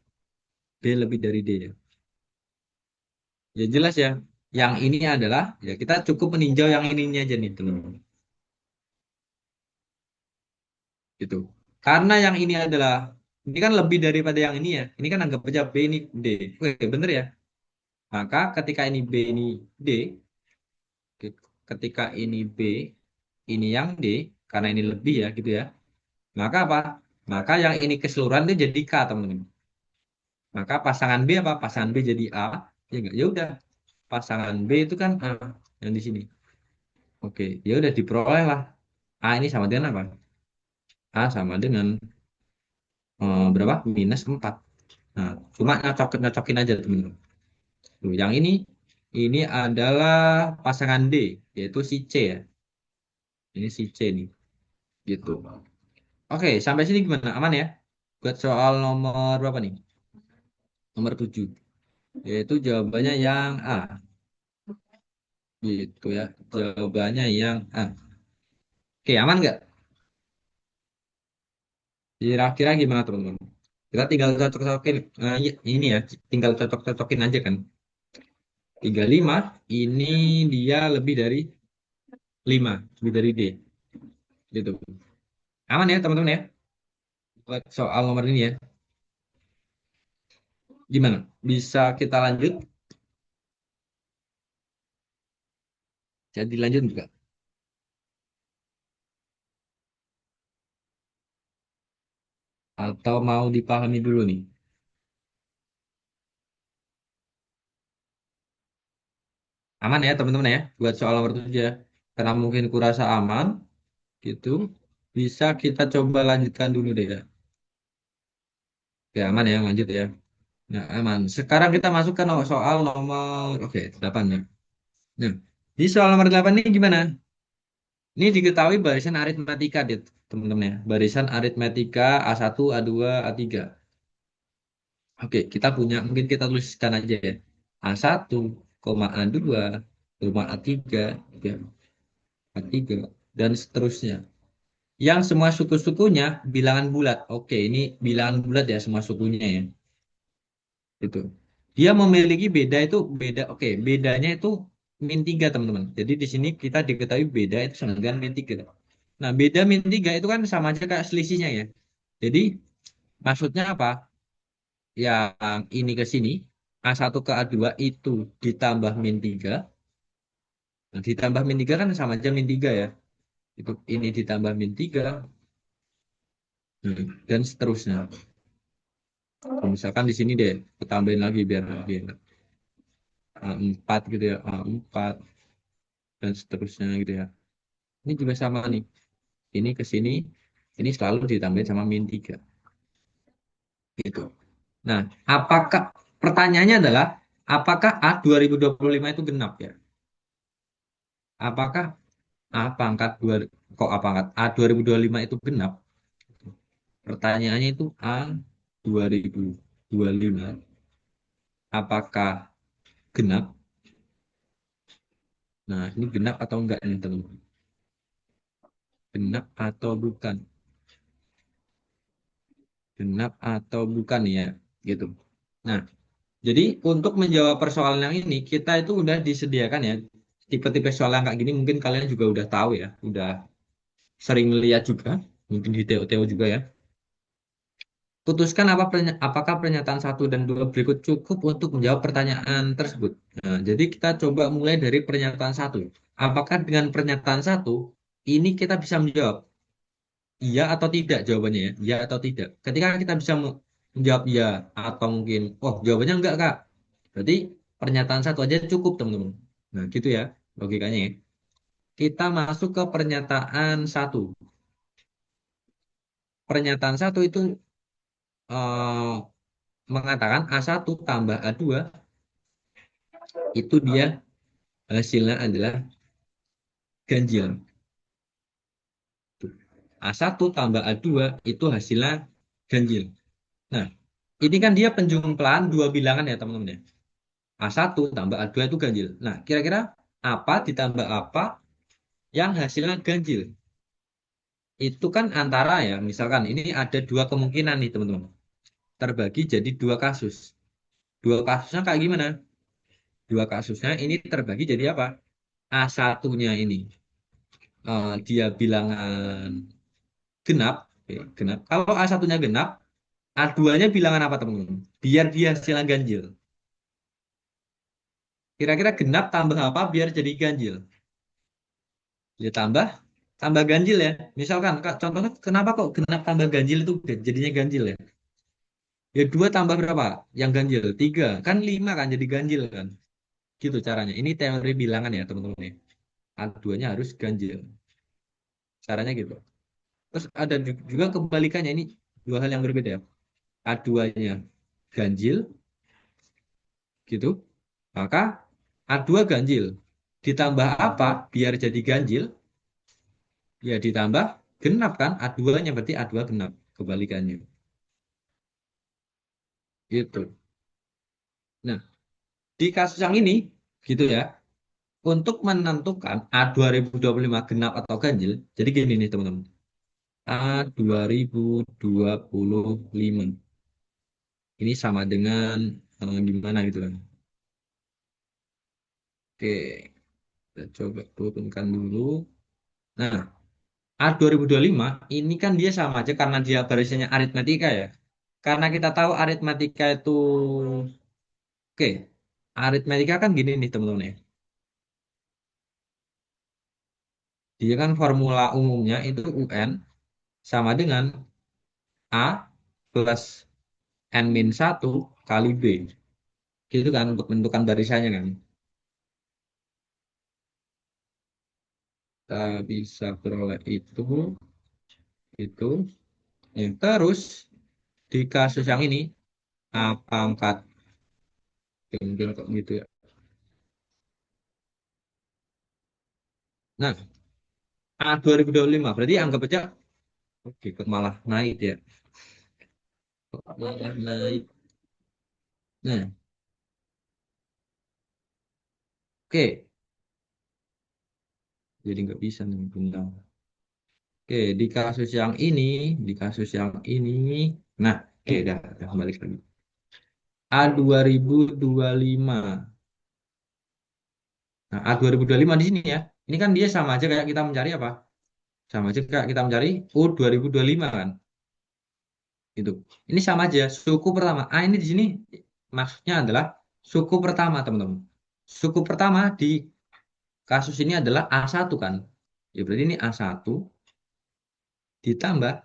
B lebih dari D ya. Ya jelas ya. Yang ini adalah ya kita cukup meninjau yang ininya aja nih teman-teman. Gitu. Karena yang ini adalah ini kan lebih daripada yang ini ya. Ini kan anggap aja B ini D. Oke, bener ya. Maka ketika ini B ini D, ketika ini B, ini yang D, karena ini lebih ya gitu ya. Maka apa? Maka yang ini keseluruhan itu jadi K teman-teman. Maka pasangan B apa? Pasangan B jadi A. Ya enggak? Ya udah. Pasangan B itu kan A yang di sini. Oke, ya udah diperoleh lah. A ini sama dengan apa? A sama dengan berapa? Minus 4. Nah, cuma nyocokin aja teman-teman. Tuh, yang ini adalah pasangan D, yaitu si C ya. Ini si C nih, gitu. Oke, sampai sini gimana? Aman ya? Buat soal nomor berapa nih? Nomor 7. Yaitu jawabannya yang A, gitu ya. Jawabannya yang A. Oke, aman nggak? Kira-kira gimana teman-teman? Kita tinggal cocok-cocokin. Ini ya, tinggal cocok-cocokin aja kan. 35, ini dia lebih dari 5, lebih dari D. Gitu. Aman ya teman-teman ya? Buat soal nomor ini ya. Gimana? Bisa kita lanjut? Jadi lanjut juga. Atau mau dipahami dulu nih? Aman ya teman-teman ya? Buat soal nomor 7 ya. Karena mungkin kurasa aman gitu. Bisa kita coba lanjutkan dulu deh ya. Oke, aman ya, lanjut ya. Nah, aman. Sekarang kita masuk ke soal nomor oke, 8 ya. Nah, di soal nomor 8 ini gimana? Ini diketahui barisan aritmetika, deh, teman-teman ya. Barisan aritmetika A1, A2, A3. Oke, kita punya, mungkin kita tuliskan aja ya. A1, A2, A3, ya, A3, dan seterusnya. Yang semua suku-sukunya bilangan bulat. Oke, ini bilangan bulat ya semua sukunya ya. Itu. Dia memiliki beda itu beda. Oke, bedanya itu min 3 teman-teman. Jadi di sini kita diketahui beda itu sama dengan min 3. Nah, beda min 3 itu kan sama aja kayak selisihnya ya. Jadi maksudnya apa? Yang ini ke sini, A1 ke A2 itu ditambah min 3. Nah, ditambah min 3 kan sama aja min 3 ya. Itu ini ditambah min 3 dan seterusnya. Misalkan di sini deh, kita tambahin lagi biar lebih enak. A4 gitu ya, A4 dan seterusnya gitu ya. Ini juga sama nih. Ini ke sini, ini selalu ditambahin sama min 3 gitu. Nah, apakah pertanyaannya adalah apakah A 2025 itu genap ya? Apakah A pangkat 2 kok A pangkat A 2025 itu genap? Pertanyaannya itu A 2025 apakah genap? Nah, ini genap atau enggak nih teman-teman? Genap atau bukan? Genap atau bukan ya? Gitu. Nah, jadi untuk menjawab persoalan yang ini kita itu udah disediakan ya tipe-tipe soal yang kayak gini mungkin kalian juga udah tahu ya, udah sering lihat juga, mungkin di TO-TO juga ya. Putuskan apakah pernyataan satu dan dua berikut cukup untuk menjawab pertanyaan tersebut. Nah, jadi kita coba mulai dari pernyataan satu. Apakah dengan pernyataan satu ini kita bisa menjawab iya atau tidak jawabannya ya, iya atau tidak. Ketika kita bisa menjawab iya atau mungkin, oh jawabannya enggak Kak. Berarti pernyataan satu aja cukup teman-teman. Nah gitu ya logikanya ya. Kita masuk ke pernyataan satu. pernyataan satu itu eh, mengatakan A1 tambah A2 itu dia hasilnya adalah ganjil. A1 tambah A2 itu hasilnya ganjil. Nah, ini kan dia penjumlahan dua bilangan ya teman-teman ya. A1 tambah A2 itu ganjil. Nah, kira-kira apa ditambah apa yang hasilnya ganjil? Itu kan antara ya, misalkan ini ada dua kemungkinan nih teman-teman. Terbagi jadi dua kasus. Dua kasusnya kayak gimana? Dua kasusnya ini terbagi jadi apa? A1-nya ini dia bilangan genap. Oke, genap. Kalau A1-nya genap, A2-nya bilangan apa teman-teman? Biar dia hasilnya ganjil. Kira-kira genap tambah apa biar jadi ganjil? Ya tambah ganjil ya. Misalkan contohnya kenapa kok genap tambah ganjil itu jadinya ganjil ya? Ya dua tambah berapa? Yang ganjil tiga kan lima kan jadi ganjil kan? Gitu caranya. Ini teori bilangan ya teman-teman ya. A2-nya harus ganjil. Caranya gitu. Terus ada juga kebalikannya ini dua hal yang berbeda ya. A2-nya ganjil gitu. Maka A2 ganjil. Ditambah apa biar jadi ganjil? Ya ditambah genap kan? A2-nya berarti A2 genap. Kebalikannya. Gitu. Nah, di kasus yang ini gitu ya. Untuk menentukan A 2025 genap atau ganjil. Jadi gini nih teman-teman. A 2025 ini sama dengan gimana gitu kan. Oke, kita coba turunkan dulu. Nah, A 2025 ini kan dia sama aja karena dia barisannya aritmatika ya. Karena kita tahu aritmatika itu, oke, aritmatika kan gini nih teman-teman ya. Dia kan formula umumnya itu UN sama dengan A plus N min satu kali B. Gitu kan untuk menentukan barisannya kan. Kita bisa peroleh itu. Ya, terus di kasus yang ini, A pangkat gembel kok gitu ya. Nah, A 2025 berarti anggap aja, oke, kok malah naik ya. Kok malah naik. Nah, oke. Jadi nggak bisa nih bintang. Oke, di kasus yang ini, nah, oke, udah balik lagi. A 2025. Nah, A 2025 di sini ya. Ini kan dia sama aja kayak kita mencari apa? Sama aja kayak kita mencari U 2025 kan. Gitu. Ini sama aja. Suku pertama. A ini di sini maksudnya adalah suku pertama, teman-teman. Suku pertama di kasus ini adalah A1 kan. Ya berarti ini A1 ditambah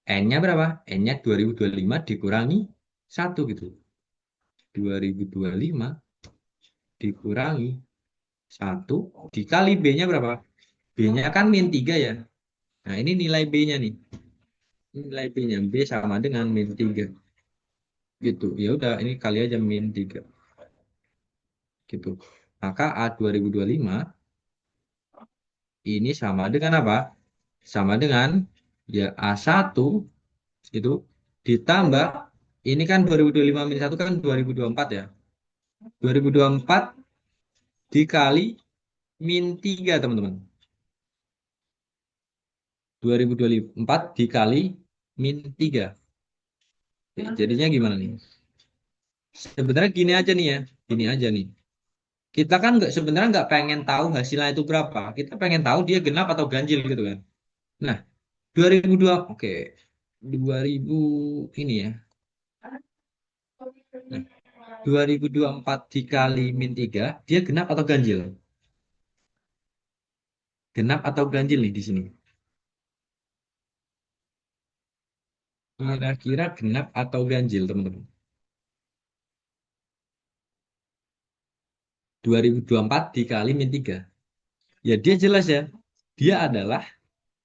N-nya berapa? N-nya 2025 dikurangi satu gitu. 2025 dikurangi satu dikali B-nya berapa? B-nya kan min 3 ya. Nah, ini nilai B-nya nih. Nilai B-nya B sama dengan min 3 gitu. Ya udah ini kali aja min 3 gitu. Maka A 2025 ini sama dengan apa? Sama dengan ya A1 itu ditambah ini kan 2025 min satu kan 2024 ya. 2024 dikali min 3 teman-teman. 2024 dikali min 3. Ya, jadinya gimana nih? Sebenarnya gini aja nih ya. Gini aja nih. Kita kan sebenarnya nggak pengen tahu hasilnya itu berapa. Kita pengen tahu dia genap atau ganjil gitu kan. Nah, 2002 oke. 2000 ini ya. Nah, 2024 dikali min 3 dia genap atau ganjil? Genap atau ganjil nih di sini? Kira-kira genap atau ganjil, teman-teman? 2024 dikali min 3. Ya dia jelas ya. Dia adalah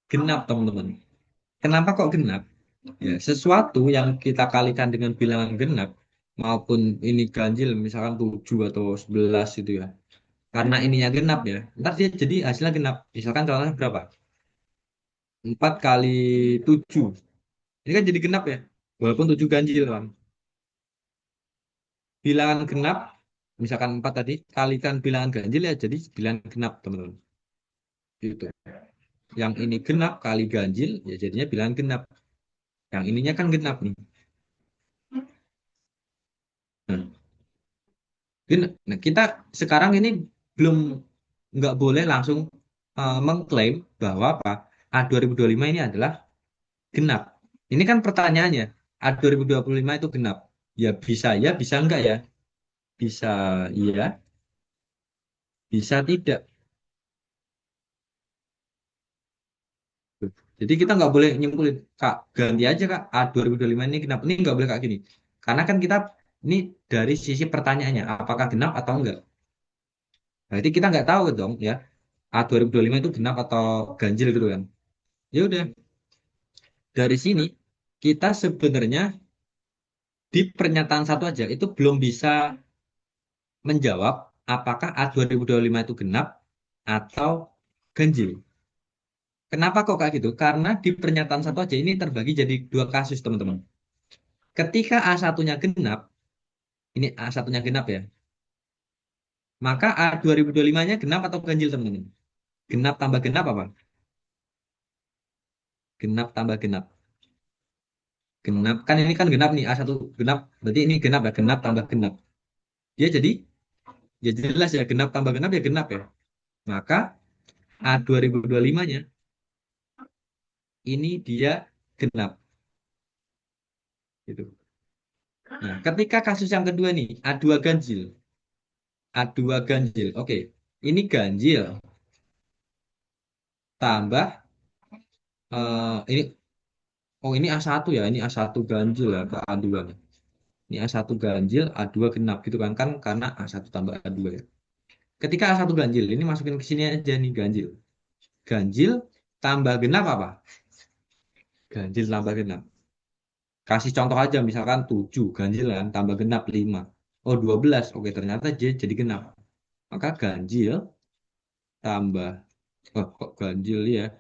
genap, teman-teman. Kenapa kok genap? Ya, sesuatu yang kita kalikan dengan bilangan genap maupun ini ganjil misalkan 7 atau 11 itu ya. Karena ininya genap ya. Ntar dia jadi hasilnya genap. Misalkan contohnya berapa? 4 kali 7. Ini kan jadi genap ya. Walaupun 7 ganjil kan. Bilangan genap misalkan 4 tadi kalikan bilangan ganjil ya jadi bilangan genap, teman-teman. Gitu. Yang ini genap kali ganjil ya jadinya bilangan genap. Yang ininya kan genap nih. Nah, nah, kita sekarang ini belum nggak boleh langsung mengklaim bahwa apa A2025 ini adalah genap. Ini kan pertanyaannya, A2025 itu genap. Ya, bisa enggak ya? Bisa iya, bisa tidak. Jadi kita nggak boleh nyimpulin, Kak, ganti aja Kak, A2025 ini genap. Ini nggak boleh Kak gini. Karena kan kita ini dari sisi pertanyaannya, apakah genap atau enggak. Berarti kita nggak tahu dong ya, A2025 itu genap atau ganjil gitu kan. Ya udah, dari sini kita sebenarnya di pernyataan satu aja itu belum bisa menjawab apakah A2025 itu genap atau ganjil. Kenapa kok kayak gitu? Karena di pernyataan satu aja ini terbagi jadi dua kasus, teman-teman. Ketika A1-nya genap, ini A1-nya genap ya, maka A2025-nya genap atau ganjil, teman-teman? Genap tambah genap apa? Genap tambah genap. Genap, kan ini kan genap nih, A1 genap, berarti ini genap ya, genap tambah genap. Dia jadi, ya jelas ya, genap tambah genap ya genap ya. Maka A2025-nya ini dia genap gitu. Nah, ketika kasus yang kedua nih, A2 ganjil. A2 ganjil. Oke. Ini ganjil tambah ini oh ini A1 ya, ini A1 ganjil ya ke A2 nih. Ini A1 ganjil, A2 genap gitu kan kan karena A1 tambah A2 ya. Ketika A1 ganjil, ini masukin ke sini aja nih ganjil. Ganjil tambah genap apa? Ganjil tambah genap. Kasih contoh aja misalkan 7 ganjil kan tambah genap 5. Oh 12. Oke, ternyata jadi genap. Maka ganjil tambah kok ganjil ya.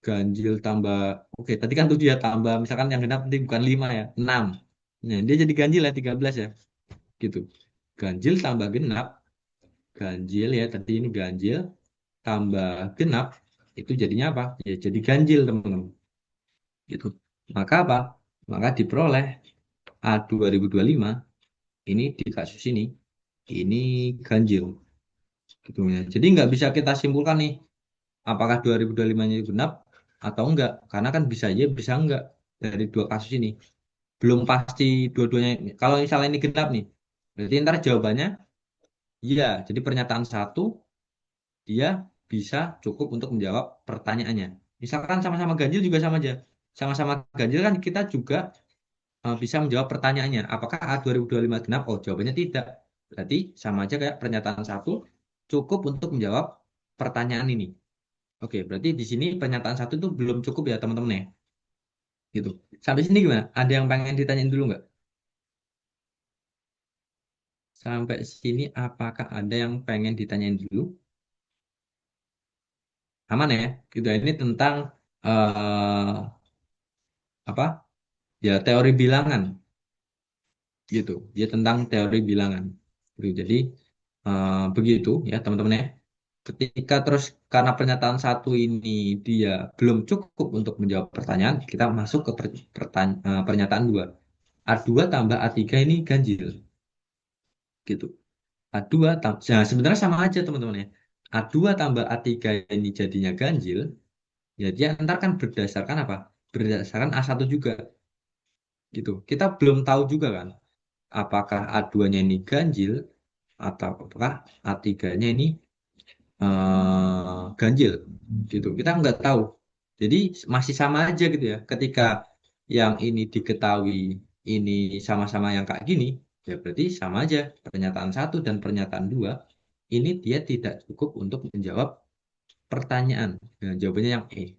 Ganjil tambah oke tadi kan 7 ya tambah misalkan yang genap nanti bukan 5 ya 6. Nah, dia jadi ganjil ya 13 ya gitu. Ganjil tambah genap, ganjil ya tadi ini ganjil tambah genap itu jadinya apa? Ya jadi ganjil, teman-teman. Gitu. Maka apa? Maka diperoleh A2025 ini di kasus ini ganjil gitu ya. Jadi nggak bisa kita simpulkan nih apakah 2025-nya genap atau enggak karena kan bisa aja bisa enggak dari dua kasus ini. Belum pasti dua-duanya. Kalau misalnya ini genap nih, berarti ntar jawabannya iya. Jadi pernyataan satu dia bisa cukup untuk menjawab pertanyaannya. Misalkan sama-sama ganjil juga sama aja. Sama-sama ganjil kan kita juga bisa menjawab pertanyaannya. Apakah A2025 genap? Oh, jawabannya tidak. Berarti sama aja kayak pernyataan satu cukup untuk menjawab pertanyaan ini. Oke, berarti di sini pernyataan satu itu belum cukup ya teman-teman ya. Gitu. Sampai sini gimana? Ada yang pengen ditanyain dulu nggak? Sampai sini apakah ada yang pengen ditanyain dulu? Aman ya? Gitu. Ini tentang apa? Ya teori bilangan gitu. Dia tentang teori bilangan. Gitu. Jadi begitu ya teman-teman ya. Ketika terus karena pernyataan satu ini dia belum cukup untuk menjawab pertanyaan, kita masuk ke pernyataan dua. A2 tambah A3 ini ganjil gitu. A2 nah, sebenarnya sama aja teman-teman ya. A2 tambah A3 ini jadinya ganjil, ya dia ntar kan berdasarkan apa? Berdasarkan A1 juga gitu. Kita belum tahu juga kan apakah A2-nya ini ganjil atau apakah A3-nya ini ganjil gitu. Kita nggak tahu. Jadi masih sama aja gitu ya. Ketika yang ini diketahui ini sama-sama yang kayak gini, ya berarti sama aja pernyataan satu dan pernyataan dua ini dia tidak cukup untuk menjawab pertanyaan. Nah, jawabannya yang E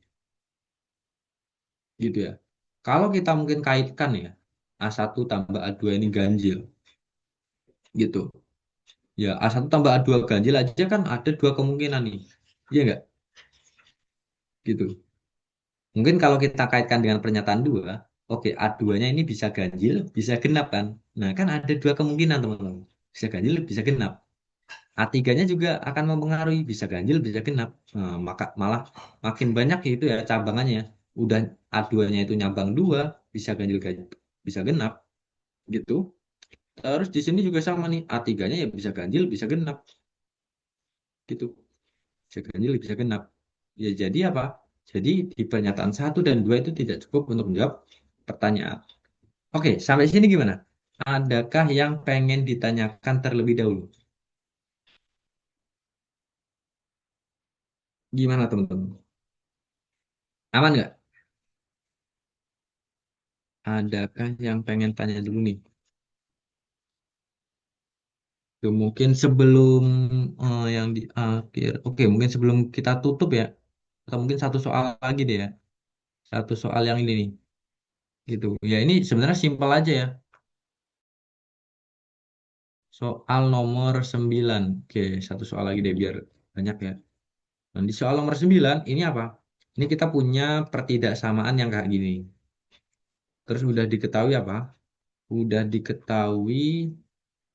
gitu ya. Kalau kita mungkin kaitkan ya, A1 tambah A2 ini ganjil gitu. Ya, A1 tambah A2 ganjil aja kan ada dua kemungkinan nih. Iya nggak? Gitu. Mungkin kalau kita kaitkan dengan pernyataan dua, oke, A2-nya ini bisa ganjil, bisa genap kan? Nah, kan ada dua kemungkinan, teman-teman. Bisa ganjil, bisa genap. A3-nya juga akan mempengaruhi, bisa ganjil, bisa genap. Nah, maka malah makin banyak itu ya cabangannya. Udah A2-nya itu nyambang dua, bisa ganjil, bisa genap, gitu. Terus di sini juga sama nih, A3-nya ya bisa ganjil, bisa genap, gitu. Bisa ganjil, bisa genap. Ya jadi apa? Jadi di pernyataan satu dan dua itu tidak cukup untuk menjawab pertanyaan. Oke, sampai sini gimana? Adakah yang pengen ditanyakan terlebih dahulu? Gimana teman-teman? Aman nggak? Adakah yang pengen tanya dulu nih? Tuh, mungkin sebelum yang di akhir, oke, mungkin sebelum kita tutup ya, atau mungkin satu soal lagi deh ya, satu soal yang ini nih, gitu. Ya ini sebenarnya simpel aja ya, soal nomor 9. Oke, satu soal lagi deh biar banyak ya. Nah, di soal nomor 9 ini apa? Ini kita punya pertidaksamaan yang kayak gini. Terus udah diketahui apa? Udah diketahui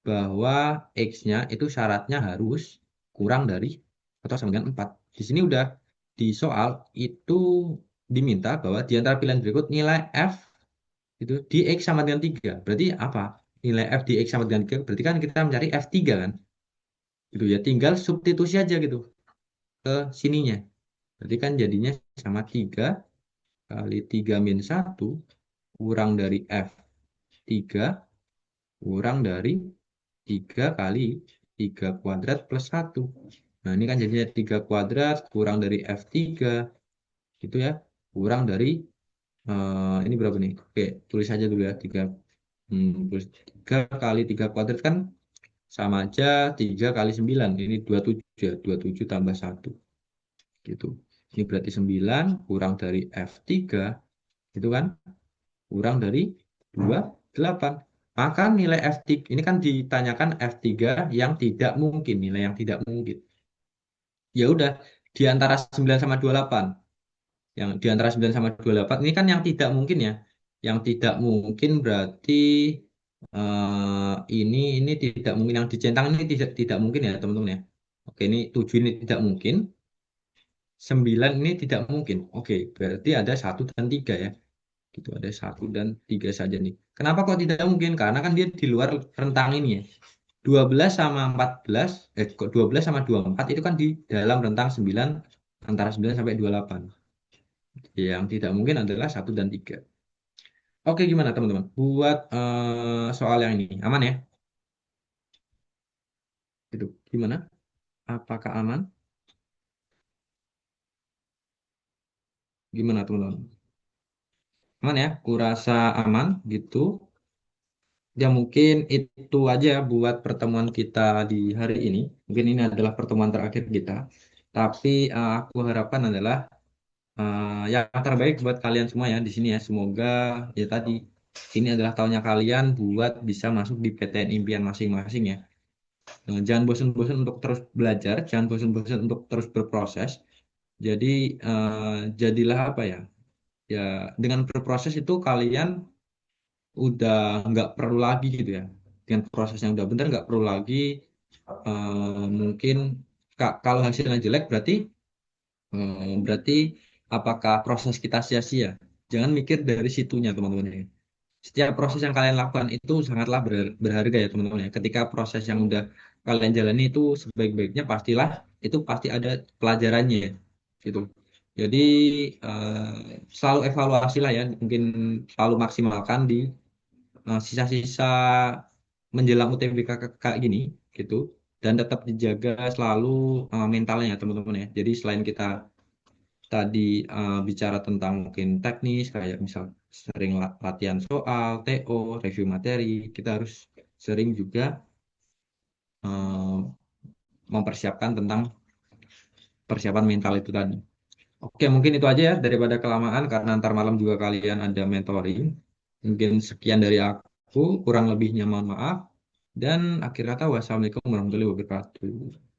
bahwa X-nya itu syaratnya harus kurang dari atau sama dengan 4. Di sini udah di soal itu diminta bahwa di antara pilihan berikut nilai F itu di X sama dengan 3. Berarti apa? Nilai F di X sama dengan 3 berarti kan kita mencari F3 kan? Gitu ya, tinggal substitusi aja gitu ke sininya. Berarti kan jadinya sama 3 kali 3 min 1 kurang dari F3 kurang dari 3 kali 3 kuadrat plus 1. Nah, ini kan jadinya 3 kuadrat kurang dari F3 gitu ya. Kurang dari ini berapa nih? Oke, tulis aja dulu ya. 3 plus 3 kali 3 kuadrat kan sama aja 3 kali 9. Ini 27 ya. 27 tambah 1 gitu. Ini berarti 9 kurang dari F3 itu kan kurang dari 28. Maka nilai F3 ini kan ditanyakan F3 yang tidak mungkin, nilai yang tidak mungkin. Ya udah, di antara 9 sama 28. Yang di antara 9 sama 28 ini kan yang tidak mungkin ya. Yang tidak mungkin berarti ini tidak mungkin, yang dicentang ini tidak mungkin ya, teman-teman ya. Oke, ini 7 ini tidak mungkin, 9 ini tidak mungkin. Oke, berarti ada satu dan 3 ya. Gitu ada satu dan 3 saja nih. Kenapa kok tidak mungkin? Karena kan dia di luar rentang ini ya. 12 sama 14, kok 12 sama 24 itu kan di dalam rentang 9, antara 9 sampai 28. Yang tidak mungkin adalah satu dan 3. Oke, gimana teman-teman? Buat soal yang ini aman ya? Gitu. Gimana? Apakah aman? Gimana teman-teman? Aman ya? Kurasa aman gitu. Ya mungkin itu aja buat pertemuan kita di hari ini. Mungkin ini adalah pertemuan terakhir kita. Tapi aku harapkan adalah yang terbaik buat kalian semua ya di sini ya. Semoga ya tadi ini adalah tahunnya kalian buat bisa masuk di PTN impian masing-masing ya. Jangan bosan-bosan untuk terus belajar, jangan bosan-bosan untuk terus berproses. Jadi jadilah apa ya? Ya dengan berproses itu kalian udah nggak perlu lagi gitu ya. Dengan proses yang udah bener nggak perlu lagi mungkin kalau hasilnya jelek berarti apakah proses kita sia-sia? Jangan mikir dari situnya teman-teman ya. Setiap proses yang kalian lakukan itu sangatlah berharga ya teman-teman ya. Ketika proses yang udah kalian jalani itu sebaik-baiknya pastilah itu pasti ada pelajarannya ya. Gitu. Jadi selalu evaluasi lah ya. Mungkin selalu maksimalkan di sisa-sisa menjelang UTBK kayak gini gitu. Dan tetap dijaga selalu mentalnya ya teman-teman ya. Jadi selain kita tadi bicara tentang mungkin teknis kayak misal sering latihan soal, TO, review materi, kita harus sering juga mempersiapkan tentang persiapan mental itu tadi. Oke, mungkin itu aja ya daripada kelamaan karena ntar malam juga kalian ada mentoring. Mungkin sekian dari aku, kurang lebihnya mohon maaf. Dan akhir kata wassalamualaikum warahmatullahi wabarakatuh.